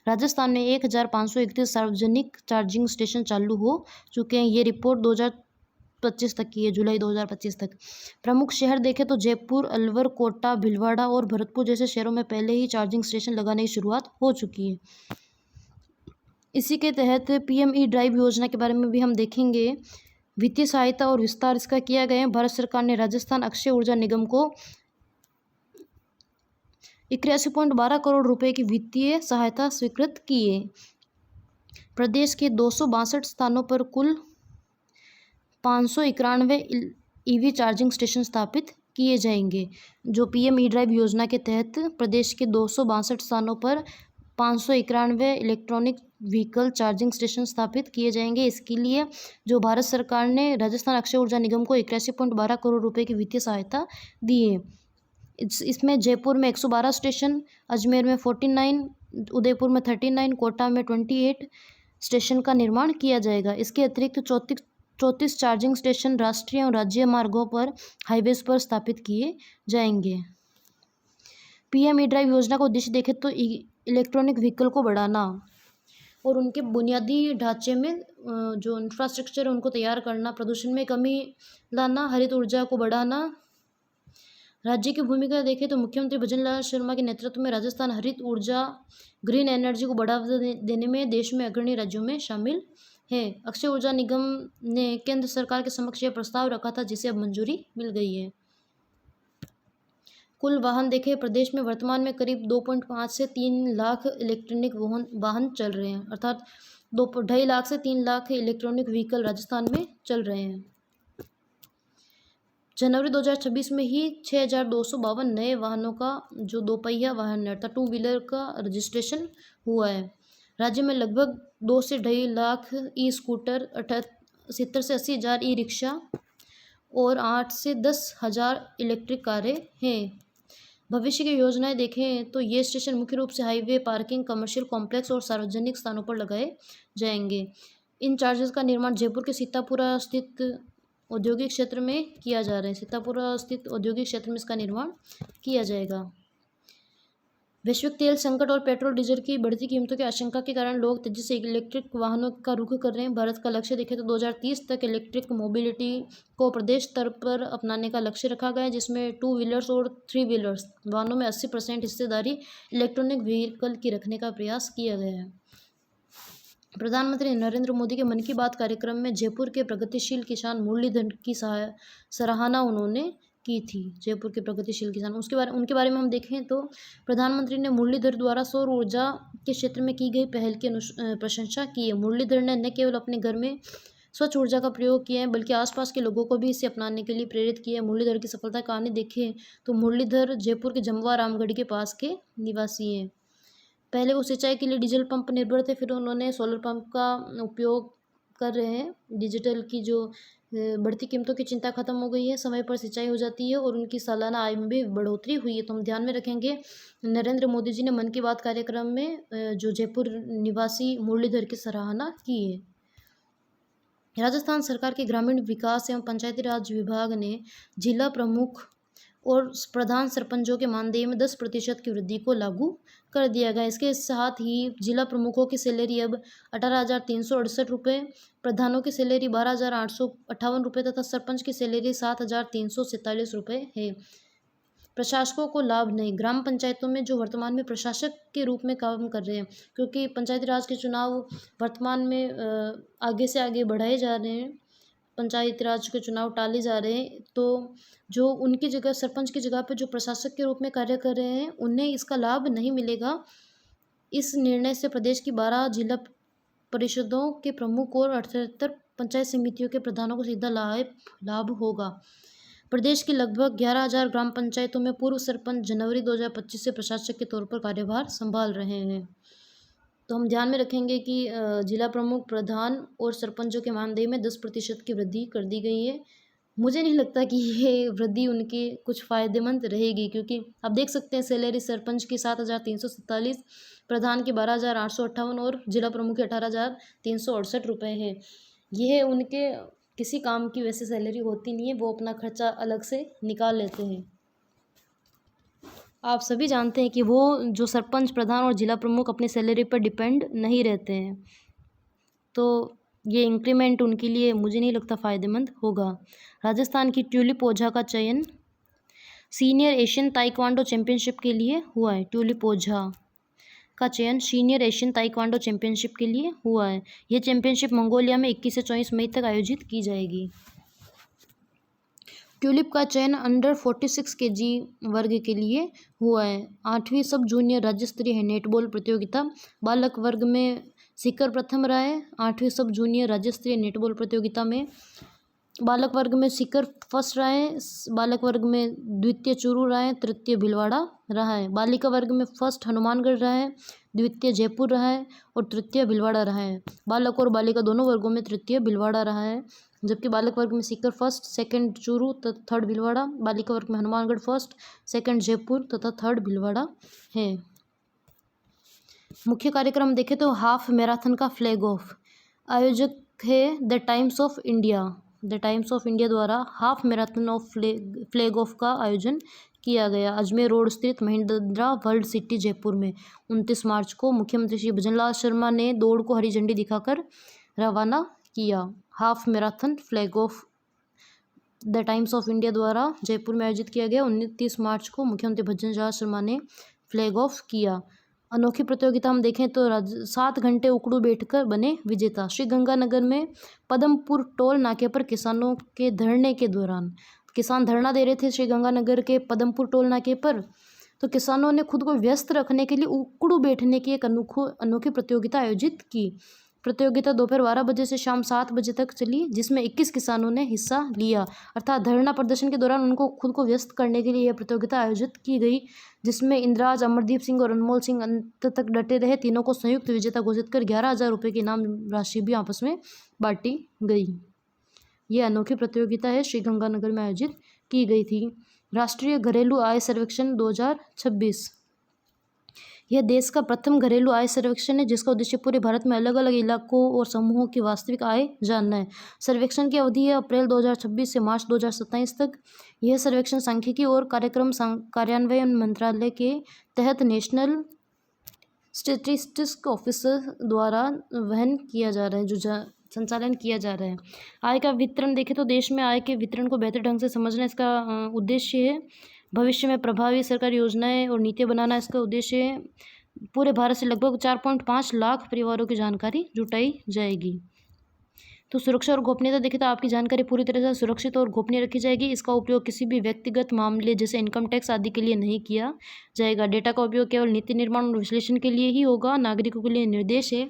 राजस्थान में 1531 सार्वजनिक चार्जिंग स्टेशन चालू हो चुके हैं। ये रिपोर्ट 2025 तक की है, जुलाई 2025 तक। प्रमुख शहर देखें तो जयपुर, अलवर, कोटा, भीलवाड़ा और भरतपुर जैसे शहरों में पहले ही चार्जिंग स्टेशन लगाने की शुरुआत हो चुकी है। इसी के तहत PME ड्राइव योजना के बारे में भी हम देखेंगे। वित्तीय सहायता और विस्तार इसका किया गया है। भारत सरकार ने राजस्थान अक्षय ऊर्जा निगम को 81.12 करोड़ रुपए की वित्तीय सहायता स्वीकृत की है। प्रदेश के 262 स्थानों पर कुल 591 EV चार्जिंग स्टेशन स्थापित किए जाएंगे। जो PME ड्राइव योजना के तहत प्रदेश के 262 स्थानों पर 591 इलेक्ट्रॉनिक व्हीकल चार्जिंग स्टेशन स्थापित किए जाएंगे। इसके लिए जो भारत सरकार ने राजस्थान अक्षय ऊर्जा निगम को 81.12 करोड़ रुपए की वित्तीय सहायता दी है। इसमें जयपुर में 112 स्टेशन, अजमेर में 49, उदयपुर में 39, कोटा में 28 स्टेशन का निर्माण किया जाएगा। इसके अतिरिक्त 34 चार्जिंग स्टेशन राष्ट्रीय और राज्य मार्गों पर, हाईवेज पर स्थापित किए जाएंगे। पीएम ई ड्राइव योजना का उद्देश्य देखें तो इलेक्ट्रॉनिक व्हीकल को बढ़ाना और उनके बुनियादी ढांचे में जो इंफ्रास्ट्रक्चर है उनको तैयार करना, प्रदूषण में कमी लाना, हरित ऊर्जा को बढ़ाना। राज्य की भूमिका देखें तो मुख्यमंत्री भजनलाल शर्मा के नेतृत्व में राजस्थान हरित ऊर्जा, ग्रीन एनर्जी को बढ़ावा देने में देश में अग्रणी राज्यों में शामिल है। अक्षय ऊर्जा निगम ने केंद्र सरकार के समक्ष यह प्रस्ताव रखा था, जिसे अब मंजूरी मिल गई है। कुल वाहन देखें, प्रदेश में वर्तमान में करीब 2.5 से 3 लाख इलेक्ट्रॉनिक वाहन चल रहे हैं, अर्थात 2.5 लाख से 3 लाख इलेक्ट्रॉनिक व्हीकल राजस्थान में चल रहे हैं। जनवरी 2026 में ही 6,252 नए वाहनों का जो दोपहिया वाहन है अर्थात 2 व्हीलर का रजिस्ट्रेशन हुआ है। राज्य में लगभग 2 से 2.5 लाख ई स्कूटर, 70 से 80 हज़ार ई रिक्शा और 8 से 10 हज़ार इलेक्ट्रिक कारें हैं। भविष्य की योजनाएं देखें तो ये स्टेशन मुख्य रूप से हाईवे, पार्किंग, कमर्शियल कॉम्प्लेक्स और सार्वजनिक स्थानों पर लगाए जाएंगे। इन चार्जेस का निर्माण जयपुर के सीतापुरा स्थित औद्योगिक क्षेत्र में किया जा रहा है। सीतापुरा स्थित औद्योगिक क्षेत्र में इसका निर्माण किया जाएगा। वैश्विक तेल संकट और पेट्रोल डीजल की बढ़ती कीमतों की आशंका के कारण लोग तेजी से इलेक्ट्रिक वाहनों का रुख कर रहे हैं। भारत का लक्ष्य देखें तो 2030 तक इलेक्ट्रिक मोबिलिटी को प्रदेश स्तर पर अपनाने का लक्ष्य रखा गया है, जिसमें 2 व्हीलर्स और 3 व्हीलर्स वाहनों में 80% हिस्सेदारी इलेक्ट्रॉनिक व्हीकल की रखने का प्रयास किया गया है। प्रधानमंत्री नरेंद्र मोदी के मन की बात कार्यक्रम में जयपुर के प्रगतिशील किसान मुरलीधर की सराहना उन्होंने की थी। जयपुर के प्रगतिशील किसान उनके बारे में हम देखें तो प्रधानमंत्री ने मुरलीधर द्वारा सौर ऊर्जा के क्षेत्र में की गई पहल की प्रशंसा की है। मुरलीधर ने न केवल अपने घर में स्वच्छ ऊर्जा का प्रयोग किया है, बल्कि आसपास के लोगों को भी इसे अपनाने के लिए प्रेरित किया है। मुरलीधर की सफलता कहानी देखें तो मुरलीधर जयपुर के जमवा रामगढ़ के पास के निवासी हैं। पहले वो सिंचाई के लिए डीजल पंप निर्भर थे, फिर उन्होंने सोलर पंप का उपयोग कर रहे हैं। डिजिटल की जो बढ़ती कीमतों की चिंता खत्म हो गई है, समय पर सिंचाई हो जाती है और उनकी सालाना आय में भी बढ़ोतरी हुई है। तो हम ध्यान में रखेंगे नरेंद्र मोदी जी ने मन की बात कार्यक्रम में जो जयपुर निवासी मुरलीधर की सराहना की है। राजस्थान सरकार के ग्रामीण विकास एवं पंचायती राज विभाग ने जिला प्रमुख और प्रधान सरपंचों के मानदेय में 10% की वृद्धि को लागू कर दिया गया। इसके साथ ही जिला प्रमुखों की सैलरी अब 18,368 रुपये, प्रधानों की सैलरी 12,858 रुपये तथा सरपंच की सैलरी 7,347 रुपये है। प्रशासकों को लाभ नहीं। ग्राम पंचायतों में जो वर्तमान में प्रशासक के रूप में काम कर रहे हैं, क्योंकि पंचायती राज के चुनाव वर्तमान में आगे से आगे बढ़ाए जा रहे हैं, पंचायती राज के चुनाव टाले जा रहे हैं, तो जो उनकी जगह सरपंच की जगह पर जो प्रशासक के रूप में कार्य कर रहे हैं उन्हें इसका लाभ नहीं मिलेगा। इस निर्णय से प्रदेश की 12 जिला परिषदों के प्रमुख और 78 पंचायत समितियों के प्रधानों को सीधा लाभ होगा। प्रदेश की लगभग 11,000 ग्राम पंचायतों में पूर्व सरपंच जनवरी 2025 से प्रशासक के तौर पर कार्यभार संभाल रहे हैं। तो हम ध्यान में रखेंगे कि जिला प्रमुख, प्रधान और सरपंचों के मानदेय में 10% की वृद्धि कर दी गई है। मुझे नहीं लगता कि ये वृद्धि उनके कुछ फ़ायदेमंद रहेगी, क्योंकि आप देख सकते हैं सैलरी सरपंच की 7,347, प्रधान की 12,858 और जिला प्रमुख की 18,368 रुपये है। यह उनके किसी काम की वैसे सैलरी होती नहीं है, वो अपना खर्चा अलग से निकाल लेते हैं। आप सभी जानते हैं कि वो जो सरपंच, प्रधान और जिला प्रमुख अपनी सैलरी पर डिपेंड नहीं रहते हैं, तो ये इंक्रीमेंट उनके लिए मुझे नहीं लगता फ़ायदेमंद होगा। राजस्थान की ट्यूलिप ओझा का चयन सीनियर एशियन ताइक्वांडो चैंपियनशिप के लिए हुआ है। ट्यूलिप ओझा का चयन सीनियर एशियन ताइक्वांडो चैंपियनशिप के लिए हुआ है। यह चैंपियनशिप मंगोलिया में 21 से 24 मई तक आयोजित की जाएगी। ट्यूलिप का चयन अंडर 46 kg वर्ग के लिए हुआ है। 8वीं सब जूनियर राज्य स्तरीय नेटबॉल प्रतियोगिता बालक वर्ग में शिखर प्रथम रहा है। 8वीं सब जूनियर राज्य स्तरीय नेटबॉल प्रतियोगिता में बालक वर्ग में सीकर फर्स्ट रहा है, बालक वर्ग में द्वितीय चूरू रहा है, तृतीय भीलवाड़ा रहा है। बालिका वर्ग में फर्स्ट हनुमानगढ़ रहा है, द्वितीय जयपुर रहा है और तृतीय भीलवाड़ा रहा है। बालक और बालिका दोनों वर्गों में तृतीय भीलवाड़ा रहा है, जबकि बालक वर्ग में सीकर फर्स्ट, सेकंड चूरू तथा थर्ड भीलवाड़ा। बालिका वर्ग में हनुमानगढ़ फर्स्ट, सेकंड जयपुर तथा थर्ड भीलवाड़ा है। मुख्य कार्यक्रम देखें तो हाफ मैराथन का फ्लैग ऑफ, आयोजक है the Times of India. The Times of India द्वारा half marathon of flag off का आयोजन किया गया अजमेर रोड स्थित महिंद्रा वर्ल्ड सिटी जयपुर में 29 मार्च को। मुख्यमंत्री श्री भजनलाल शर्मा ने दौड़ को हरी झंडी दिखाकर रवाना किया। Half marathon flag of the Times of India द्वारा जयपुर में आयोजित किया गया 29 मार्च को मुख्यमंत्री भजनलाल शर्मा ने फ्लैग ऑफ किया। अनोखी प्रतियोगिता हम देखें तो 7 घंटे उकड़ू बैठकर बने विजेता। श्रीगंगानगर में पदमपुर टोल नाके पर किसानों के धरने के दौरान, किसान धरना दे रहे थे श्रीगंगानगर के पदमपुर टोल नाके पर, तो किसानों ने खुद को व्यस्त रखने के लिए उकड़ू बैठने की एक अनोखी प्रतियोगिता आयोजित की। प्रतियोगिता दोपहर 12 बजे से शाम 7 बजे तक चली, जिसमें 21 किसानों ने हिस्सा लिया। अर्थात धरना प्रदर्शन के दौरान उनको खुद को व्यस्त करने के लिए यह प्रतियोगिता आयोजित की गई, जिसमें इंद्राज, अमरदीप सिंह और अनमोल सिंह अंत तक डटे रहे। तीनों को संयुक्त विजेता घोषित कर 11,000 रुपये की इनाम राशि भी आपस में बांटी गई। यह अनोखी प्रतियोगिता है, श्रीगंगानगर में आयोजित की गई थी। राष्ट्रीय घरेलू आय सर्वेक्षण 2026, यह देश का प्रथम घरेलू आय सर्वेक्षण है, जिसका उद्देश्य पूरे भारत में अलग अलग इलाकों और समूहों की वास्तविक आय जानना है। सर्वेक्षण की अवधि है अप्रैल 2026 से मार्च 2027 तक। यह सर्वेक्षण सांख्यिकी और कार्यक्रम कार्यान्वयन मंत्रालय के तहत नेशनल स्टैटिस्टिक्स ऑफिसर द्वारा वहन किया जा रहा है, जो संचालन किया जा रहा है। आय का वितरण देखें तो देश में आय के वितरण को बेहतर ढंग से समझना इसका उद्देश्य है। भविष्य में प्रभावी सरकारी योजनाएं और नीतियां बनाना इसका उद्देश्य है। पूरे भारत से लगभग 4.5 लाख परिवारों की जानकारी जुटाई जाएगी। तो सुरक्षा और गोपनीयता देखें तो आपकी जानकारी पूरी तरह से सुरक्षित और गोपनीय रखी जाएगी। इसका उपयोग किसी भी व्यक्तिगत मामले जैसे इनकम टैक्स आदि के लिए नहीं किया जाएगा। डेटा का उपयोग केवल नीति निर्माण और विश्लेषण के लिए ही होगा। नागरिकों के लिए निर्देश है,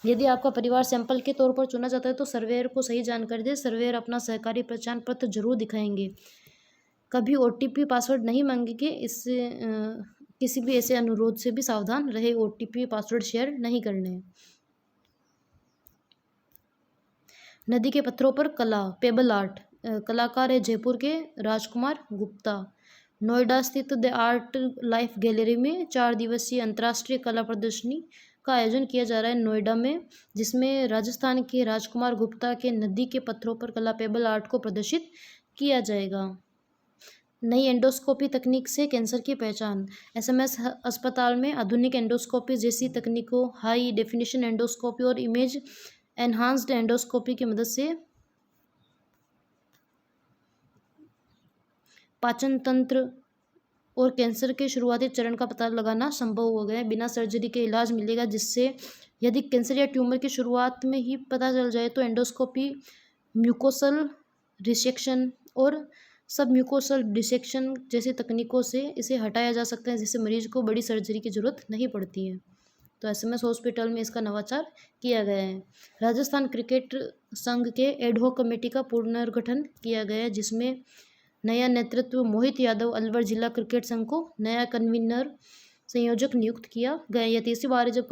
यदि आपका परिवार सैंपल के तौर पर चुना जाता है तो सर्वेयर को सही जानकारी दे। सर्वेयर अपना सहकारी पहचान पत्र जरूर दिखाएंगे। कभी OTP पासवर्ड नहीं मांगेंगे। इससे किसी भी ऐसे अनुरोध से भी सावधान रहे। OTP पासवर्ड शेयर नहीं करने। नदी के पत्थरों पर कला, पेबल आर्ट, कलाकार है जयपुर के राजकुमार गुप्ता। नोएडा स्थित द आर्ट लाइफ गैलरी में 4 दिवसीय अंतर्राष्ट्रीय कला प्रदर्शनी का आयोजन किया जा रहा है नोएडा में, जिसमें राजस्थान के राजकुमार गुप्ता के नदी के पत्थरों पर कला पेबल आर्ट को प्रदर्शित किया जाएगा। नई एंडोस्कोपी तकनीक से कैंसर की पहचान। SMS अस्पताल में आधुनिक एंडोस्कोपी जैसी तकनीकों, हाई डेफिनेशन एंडोस्कोपी और इमेज एनहांस्ड एंडोस्कोपी की मदद से पाचन तंत्र और कैंसर के शुरुआती चरण का पता लगाना संभव हो गया है। बिना सर्जरी के इलाज मिलेगा, जिससे यदि कैंसर या ट्यूमर की शुरुआत में ही पता चल जाए तो एंडोस्कोपी, म्यूकोसल रिसेक्शन और सब म्यूकोसल डिसेक्शन जैसी तकनीकों से इसे हटाया जा सकता है, जिससे मरीज को बड़ी सर्जरी की जरूरत नहीं पड़ती है। तो SMS हॉस्पिटल में इसका नवाचार किया गया है। राजस्थान क्रिकेट संघ के एडहॉक कमेटी का पुनर्गठन किया गया है, जिसमें नया नेतृत्व मोहित यादव अलवर जिला क्रिकेट संघ को नया कन्वीनर संयोजक नियुक्त किया गया। यह तीसरी बार है जब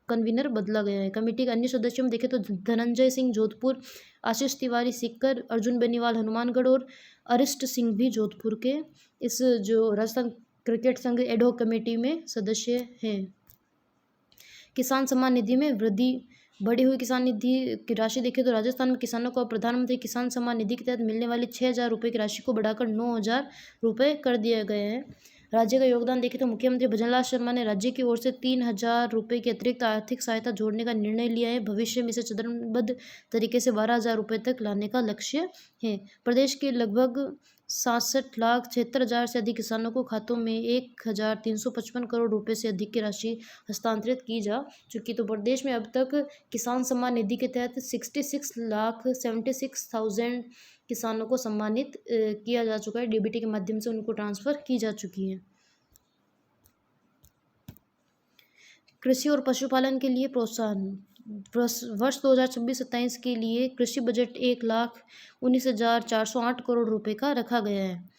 कन्वीनर बदला गया है। कमेटी के अन्य सदस्यों में देखें तो धनंजय सिंह जोधपुर, आशीष तिवारी सीकर, अर्जुन बेनीवाल हनुमानगढ़ और अरिष्ट सिंह भी जोधपुर के इस जो राजस्थान क्रिकेट संघ एडहॉक कमेटी में सदस्य हैं। किसान सम्मान निधि में वृद्धि। बढ़ी हुई किसान निधि की राशि देखें तो राजस्थान में किसानों को प्रधानमंत्री किसान सम्मान निधि के तहत मिलने वाली 6,000 रुपये की राशि को बढ़ाकर 9,000 रुपये कर दिया गया है। राज्य का योगदान देखें तो मुख्यमंत्री भजनलाल शर्मा ने राज्य की ओर से 3,000 रुपये की अतिरिक्त आर्थिक सहायता जोड़ने का निर्णय लिया है। भविष्य में इसे चरणबद्ध तरीके से 12,000 रुपये तक लाने का लक्ष्य है। प्रदेश के लगभग 66,76,000 से अधिक किसानों को खातों में 1,355 करोड़ रुपए से अधिक की राशि हस्तांतरित की जा चुकी। तो प्रदेश में अब तक किसान सम्मान निधि के तहत 66,76,000 किसानों को सम्मानित किया जा चुका है। DBT के माध्यम से उनको ट्रांसफर की जा चुकी है। कृषि और पशुपालन के लिए प्रोत्साहन। वर्ष 2026-27 के लिए कृषि बजट 1,19,408 करोड़ रुपए का रखा गया है।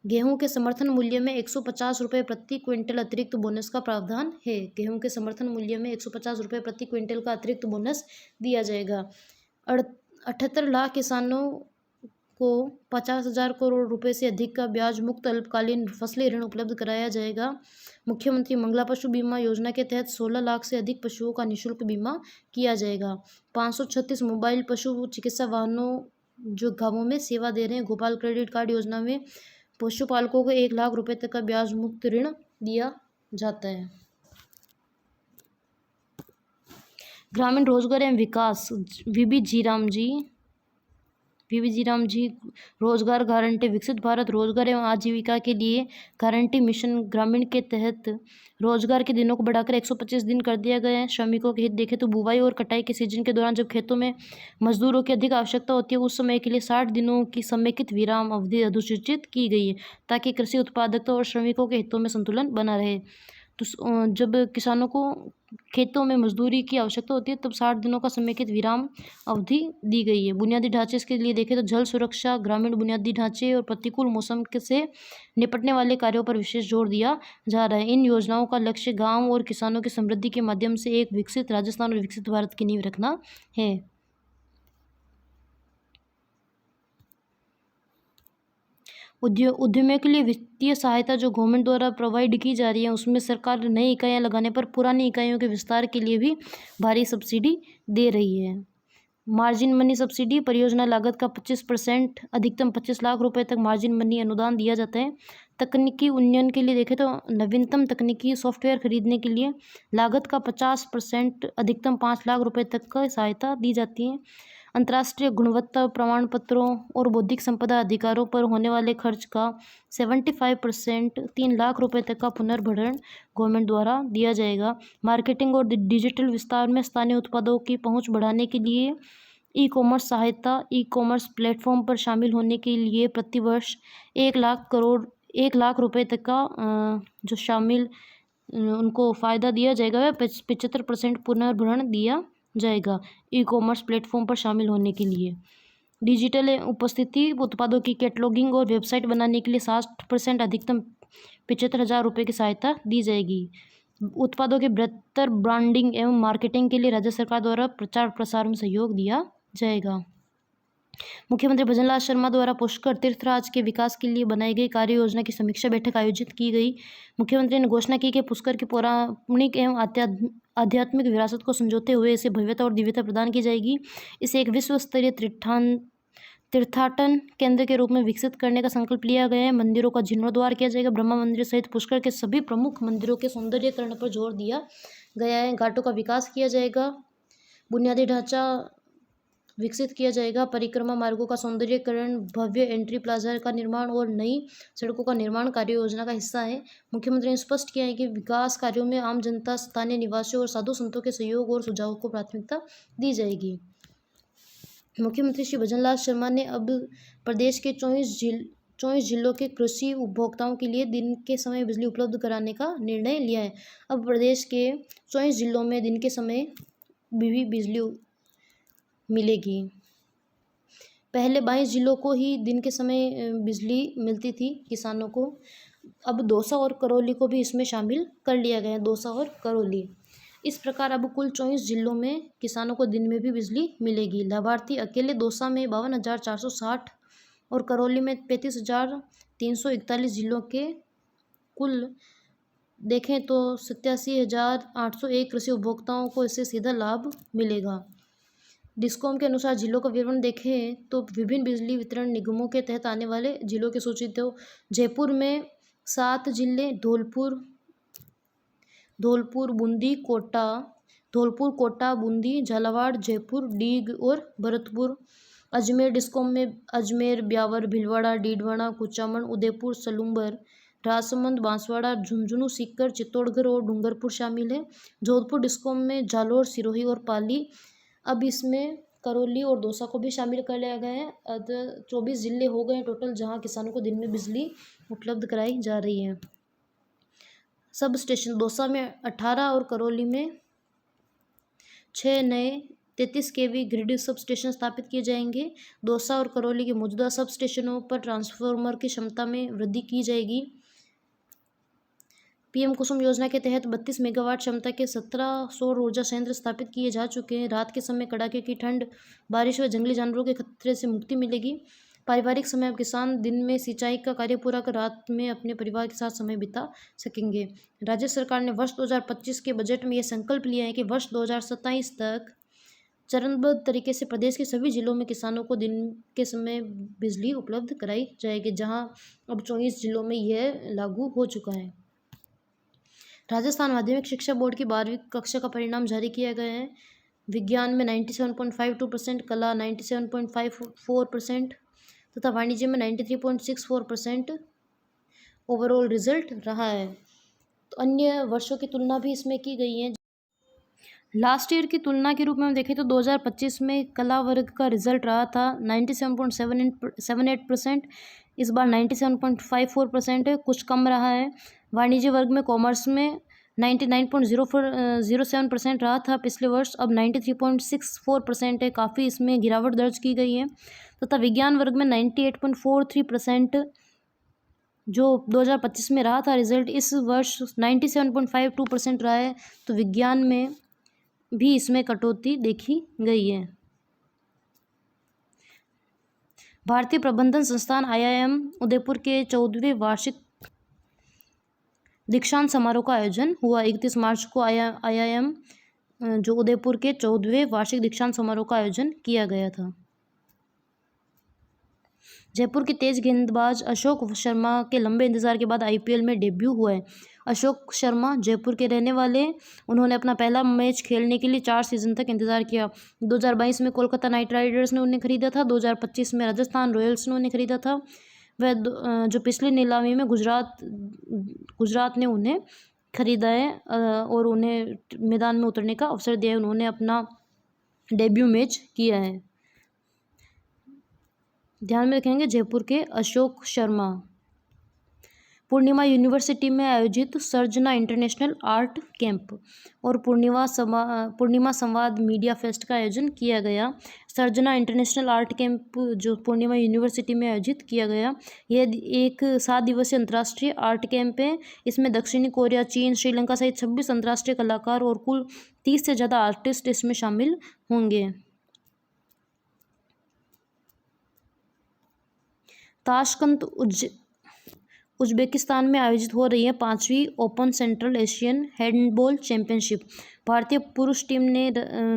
गेहूं के समर्थन मूल्य में 150 रुपये प्रति क्विंटल अतिरिक्त बोनस का प्रावधान है। गेहूं के समर्थन मूल्य में 150 रुपये प्रति क्विंटल का अतिरिक्त बोनस दिया जाएगा। 78 लाख किसानों को 50,000 करोड़ रुपए से अधिक का ब्याज मुक्त अल्पकालीन फसली ऋण उपलब्ध कराया जाएगा। मुख्यमंत्री मंगला पशु बीमा योजना के तहत 16 लाख से अधिक पशुओं का निःशुल्क बीमा किया जाएगा। 536 मोबाइल पशु चिकित्सा वाहनों जो गांवों में सेवा दे रहे हैं। गोपाल क्रेडिट कार्ड योजना में पशुपालकों को 1 लाख रुपए तक का ब्याज मुक्त ऋण दिया जाता है। ग्रामीण रोजगार एवं विकास वीबी जीराम जी रोजगार गारंटी विकसित भारत रोजगार एवं आजीविका के लिए गारंटी मिशन ग्रामीण के तहत रोजगार के दिनों को बढ़ाकर 125 दिन कर दिया गया है। श्रमिकों के हित देखें तो बुवाई और कटाई के सीजन के दौरान जब खेतों में मजदूरों की अधिक आवश्यकता होती है उस समय के लिए 60 दिनों की समेकित विराम अवधि अधिसूचित की गई है ताकि कृषि उत्पादकता और श्रमिकों के हितों में संतुलन बना रहे। तो जब किसानों को खेतों में मजदूरी की आवश्यकता होती है तब 60 दिनों का समेकित विराम अवधि दी गई है। बुनियादी ढांचे इसके लिए देखें तो जल सुरक्षा, ग्रामीण बुनियादी ढांचे और प्रतिकूल मौसम से निपटने वाले कार्यों पर विशेष जोर दिया जा रहा है। इन योजनाओं का लक्ष्य गाँव और किसानों की समृद्धि के माध्यम से एक विकसित राजस्थान और विकसित भारत की नींव रखना है। उद्यमियों के लिए वित्तीय सहायता जो गवर्नमेंट द्वारा प्रोवाइड की जा रही है उसमें सरकार नई इकाइयाँ लगाने पर पुरानी इकाइयों के विस्तार के लिए भी भारी सब्सिडी दे रही है। मार्जिन मनी सब्सिडी परियोजना लागत का 25% अधिकतम 25 लाख रुपए तक मार्जिन मनी अनुदान दिया जाता है। तकनीकी उन्नयन के लिए देखें तो नवीनतम तकनीकी सॉफ्टवेयर खरीदने के लिए लागत का 50% अधिकतम 5 लाख रुपए तक का सहायता दी जाती है। अंतर्राष्ट्रीय गुणवत्ता प्रमाण पत्रों और बौद्धिक संपदा अधिकारों पर होने वाले खर्च का 75% 3 लाख रुपए तक का पुनर्भरण गवर्नमेंट द्वारा दिया जाएगा। मार्केटिंग और डिजिटल विस्तार में स्थानीय उत्पादों की पहुंच बढ़ाने के लिए ई कॉमर्स सहायता, ई कॉमर्स प्लेटफॉर्म पर शामिल होने के लिए प्रतिवर्ष 1 लाख रुपए तक का जो शामिल उनको फ़ायदा दिया जाएगा। 75% पुनर्भरण दिया जाएगा ई कॉमर्स प्लेटफॉर्म पर शामिल होने के लिए। डिजिटल उपस्थिति उत्पादों की कैटलॉगिंग और वेबसाइट बनाने के लिए 60% अधिकतम 75,000 रुपये की सहायता दी जाएगी। उत्पादों के बेहतर ब्रांडिंग एवं मार्केटिंग के लिए राज्य सरकार द्वारा प्रचार प्रसार में सहयोग दिया जाएगा। मुख्यमंत्री भजनलाल शर्मा द्वारा पुष्कर तीर्थराज के विकास के लिए बनाई गई कार्य योजना की समीक्षा बैठक आयोजित की गई। मुख्यमंत्री ने घोषणा की कि पुष्कर की पौराणिक एवं आध्यात्मिक विरासत को संजोते हुए इसे भव्यता और दिव्यता प्रदान की जाएगी। इसे एक विश्व स्तरीय तीर्थाटन केंद्र के रूप में विकसित करने का संकल्प लिया गया है। मंदिरों का जीर्णोद्धार किया जाएगा। ब्रह्मा मंदिर सहित पुष्कर के सभी प्रमुख मंदिरों के सौंदर्यीकरण पर जोर दिया गया है। घाटों का विकास किया जाएगा। बुनियादी ढांचा विकसित किया जाएगा। परिक्रमा मार्गों का सौंदर्यीकरण, भव्य एंट्री प्लाजा का निर्माण और नई सड़कों का निर्माण कार्य योजना का हिस्सा है। मुख्यमंत्री ने स्पष्ट किया है कि विकास कार्यों में आम जनता, स्थानीय निवासियों और साधु संतों के सहयोग और सुझावों को प्राथमिकता दी जाएगी। मुख्यमंत्री श्री भजनलाल शर्मा ने अब प्रदेश के 24 जिलों के कृषि उपभोक्ताओं के लिए दिन के समय बिजली उपलब्ध कराने का निर्णय लिया है। अब प्रदेश के 24 जिलों में दिन के समय भी बिजली मिलेगी। पहले 22 जिलों को ही दिन के समय बिजली मिलती थी किसानों को। अब दौसा और करौली को भी इसमें शामिल कर लिया गया है। दौसा और करौली इस प्रकार अब कुल 24 जिलों में किसानों को दिन में भी बिजली मिलेगी। लाभार्थी अकेले दौसा में 52,460 और करौली में 35,341 जिलों के कुल देखें तो 87,801 कृषि उपभोक्ताओं को इससे सीधा लाभ मिलेगा। डिस्कॉम के अनुसार जिलों का विवरण देखें तो विभिन्न बिजली वितरण निगमों के तहत आने वाले जिलों की सूची तो जयपुर में 7 जिले, धौलपुर, बूंदी, कोटा, बूंदी, झालावाड़, जयपुर, डीग और भरतपुर। अजमेर डिस्कॉम में अजमेर, ब्यावर, भीलवाड़ा, डीडवाना, कुचामन, उदयपुर, सलूंबर, राजसमंद, बांसवाड़ा, झुंझुनू, सीकर, चित्तौड़गढ़ और डूंगरपुर शामिल है। जोधपुर डिस्कॉम में जालोर, सिरोही और पाली। अब इसमें करौली और दौसा को भी शामिल कर लिया गया है। अब 24 जिले हो गए टोटल जहां किसानों को दिन में बिजली उपलब्ध कराई जा रही है। सब स्टेशन दौसा में 18 और करौली में 6 नए 33 kV ग्रिड सब स्टेशन स्थापित किए जाएंगे। दौसा और करौली के मौजूदा सब स्टेशनों पर ट्रांसफार्मर की क्षमता में वृद्धि की जाएगी। पीएम कुसुम योजना के तहत 32 मेगावाट क्षमता के 17 सौर ऊर्जा संयंत्र स्थापित किए जा चुके हैं। रात के समय कड़ाके की ठंड, बारिश व जंगली जानवरों के खतरे से मुक्ति मिलेगी। पारिवारिक समय अब किसान दिन में सिंचाई का कार्य पूरा कर रात में अपने परिवार के साथ समय बिता सकेंगे। राज्य सरकार ने वर्ष 2025 के बजट में यह संकल्प लिया है कि वर्ष 2027 तक चरणबद्ध तरीके से प्रदेश के सभी जिलों में किसानों को दिन के समय बिजली उपलब्ध कराई जाएगी, जहां अब 24 जिलों में यह लागू हो चुका है। राजस्थान माध्यमिक शिक्षा बोर्ड की 12वीं कक्षा का परिणाम जारी किया गया है। विज्ञान में 97.52%, कला 97.54% तथा वाणिज्य में 93.64% ओवरऑल रिजल्ट रहा है। तो अन्य वर्षों की तुलना भी इसमें की गई है। लास्ट ईयर की तुलना के रूप में हम देखें तो 2025 में कला वर्ग का रिजल्ट रहा था 97.78%, इस बार 97.54% है, कुछ कम रहा है। वाणिज्य वर्ग में कॉमर्स में 99.07% रहा था पिछले वर्ष, अब 93.64% है, काफ़ी इसमें गिरावट दर्ज की गई है। तथा विज्ञान वर्ग में 98.43% जो 2025 में रहा था रिजल्ट, इस वर्ष 97.52% रहा है। तो विज्ञान में भी इसमें कटौती देखी गई है। भारतीय प्रबंधन संस्थान IIM उदयपुर के 14वें वार्षिक दीक्षांत समारोह का आयोजन हुआ। 31 मार्च को IIM जो उदयपुर के 14वें वार्षिक दीक्षांत समारोह का आयोजन किया गया था। जयपुर के तेज गेंदबाज अशोक शर्मा के लंबे इंतजार के बाद IPL में डेब्यू हुआ है। अशोक शर्मा जयपुर के रहने वाले, उन्होंने अपना पहला मैच खेलने के लिए 4 सीजन तक इंतजार किया। 2022 में कोलकाता नाइट राइडर्स ने उन्हें खरीदा था, 2025 में राजस्थान रॉयल्स ने उन्हें खरीदा था। वह जो पिछली नीलामी में गुजरात ने उन्हें खरीदा है और उन्हें मैदान में उतरने का अवसर दिया है। उन्होंने अपना डेब्यू मैच किया है। ध्यान में रखेंगे जयपुर के अशोक शर्मा। पूर्णिमा यूनिवर्सिटी में आयोजित सर्जना इंटरनेशनल आर्ट कैंप और पूर्णिमा संवाद मीडिया फेस्ट का आयोजन किया गया। सर्जना इंटरनेशनल आर्ट कैंप जो पूर्णिमा यूनिवर्सिटी में आयोजित किया गया, यह एक 7 दिवसीय अंतर्राष्ट्रीय आर्ट कैंप है। इसमें दक्षिणी कोरिया, चीन, श्रीलंका सहित 26 अंतर्राष्ट्रीय कलाकार और कुल 30 से ज़्यादा आर्टिस्ट इसमें शामिल होंगे। ताशकंद उज्बेकिस्तान में आयोजित हो रही है 5वीं open central Asian handball championship. भारतीय पुरुष टीम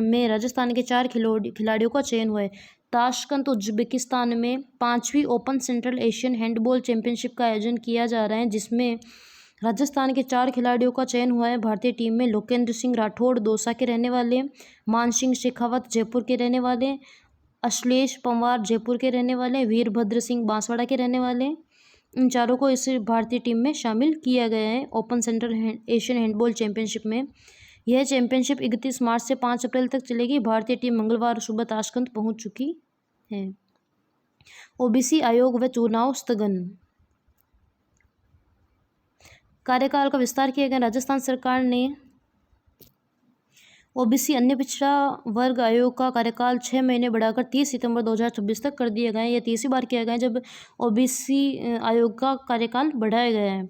में राजस्थान के 4 खिलाड़ियों का चयन हुआ है। ताशकंद उज्बेकिस्तान में 5वीं open central Asian handball championship का आयोजन किया जा रहा है, जिसमें राजस्थान के 4 खिलाड़ियों का चयन हुआ है। भारतीय टीम में लोकेंद्र सिंह राठौड़ दौसा के रहने वाले, मान सिंह शेखावत जयपुर के रहने वाले, अश्लेष पंवार जयपुर के रहने वाले, वीरभद्र सिंह बांसवाड़ा के रहने वाले, इन चारों को इस भारतीय टीम में शामिल किया गया है open central Asian handball championship में। यह चैंपियनशिप 31 मार्च से 5 अप्रैल तक चलेगी। भारतीय टीम मंगलवार सुबह ताशकंद पहुंच चुकी है। OBC आयोग व चुनाव स्थगन। कार्यकाल का विस्तार किया गया। राजस्थान सरकार ने OBC अन्य पिछड़ा वर्ग आयोग का कार्यकाल 6 महीने बढ़ाकर 30 सितंबर 2026 तक कर दिया गया है। यह तीसरी बार किया गया है जब OBC आयोग का कार्यकाल बढ़ाया गया है।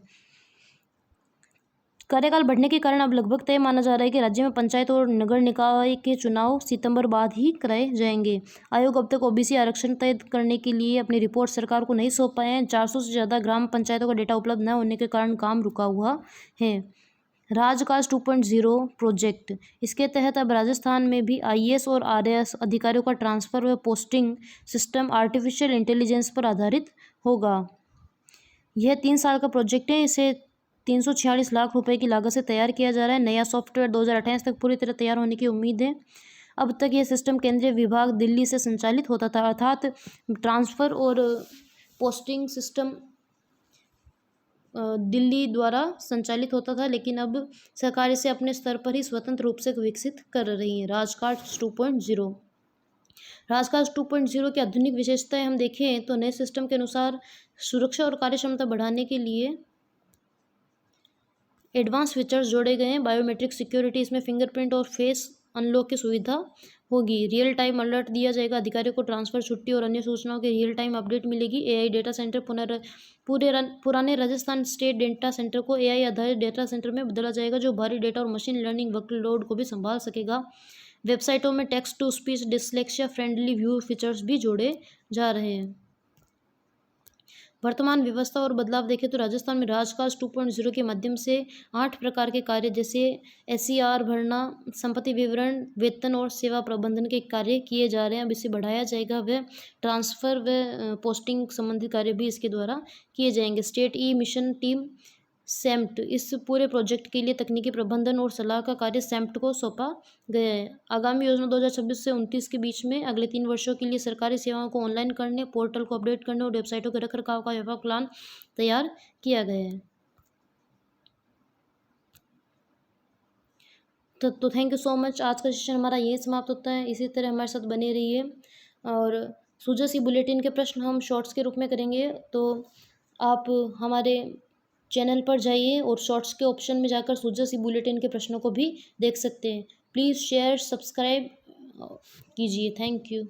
कार्यकाल बढ़ने के कारण अब लगभग तय माना जा रहा है कि राज्य में पंचायत और नगर निकाय के चुनाव सितंबर बाद ही कराए जाएंगे। आयोग अब तक OBC आरक्षण तय करने के लिए अपनी रिपोर्ट सरकार को नहीं सौंप पाए हैं। 400 से ज़्यादा ग्राम पंचायतों का डेटा उपलब्ध न होने के कारण काम रुका हुआ है। राजकाज 2.0 प्रोजेक्ट, इसके तहत अब राजस्थान में भी IAS और RAS अधिकारियों का ट्रांसफ़र व पोस्टिंग सिस्टम आर्टिफिशियल इंटेलिजेंस पर आधारित होगा। यह 3 साल का प्रोजेक्ट है। इसे 346 लाख रुपए की लागत से तैयार किया जा रहा है। नया सॉफ्टवेयर 2028 तक पूरी तरह तैयार होने की उम्मीद है। अब तक यह सिस्टम केंद्रीय विभाग दिल्ली से संचालित होता था, अर्थात ट्रांसफ़र और पोस्टिंग सिस्टम दिल्ली द्वारा संचालित होता था, लेकिन अब सरकार इसे अपने स्तर पर ही स्वतंत्र रूप से विकसित कर रही है। राजकाज 2.0। राजकाज 2.0 की आधुनिक विशेषताएं हम देखें तो नए सिस्टम के अनुसार सुरक्षा और कार्यक्षमता बढ़ाने के लिए एडवांस फीचर्स जोड़े गए हैं। बायोमेट्रिक सिक्योरिटी, इसमें फिंगरप्रिंट और फेस अनलॉक की सुविधा होगी। रियल टाइम अलर्ट दिया जाएगा, अधिकारियों को ट्रांसफर, छुट्टी और अन्य सूचनाओं के रियल टाइम अपडेट मिलेगी। एआई डेटा सेंटर पुराने राजस्थान स्टेट डेटा सेंटर को एआई आधारित डेटा सेंटर में बदला जाएगा, जो भारी डेटा और मशीन लर्निंग वर्कलोड को भी संभाल सकेगा। वेबसाइटों में text to speech dyslexia friendly view features भी जोड़े जा रहे हैं। वर्तमान व्यवस्था और बदलाव देखें तो राजस्थान में राजकाज 2.0 के माध्यम से 8 प्रकार के कार्य जैसे एसईआर भरना, संपत्ति विवरण, वेतन और सेवा प्रबंधन के कार्य किए जा रहे हैं। अब इसे बढ़ाया जाएगा, व ट्रांसफ़र व पोस्टिंग संबंधित कार्य भी इसके द्वारा किए जाएंगे। स्टेट ई मिशन टीम सैम्ट, इस पूरे प्रोजेक्ट के लिए तकनीकी प्रबंधन और सलाह का कार्य सैम्ट को सौंपा गया है। आगामी योजना 2026 से 29 के बीच में अगले 3 वर्षों के लिए सरकारी सेवाओं को ऑनलाइन करने, पोर्टल को अपडेट करने और वेबसाइटों के रखरखाव का व्यापक प्लान तैयार किया गया है। तो थैंक यू सो मच। आज का सेशन हमारा यही समाप्त होता है। इसी तरह हमारे साथ बने रहिए और सूजस ई बुलेटिन के प्रश्न हम शॉर्ट्स के रूप में करेंगे, तो आप हमारे चैनल पर जाइए और शॉर्ट्स के ऑप्शन में जाकर सूजस ई बुलेटिन के प्रश्नों को भी देख सकते हैं। प्लीज़ शेयर सब्सक्राइब कीजिए। Thank you.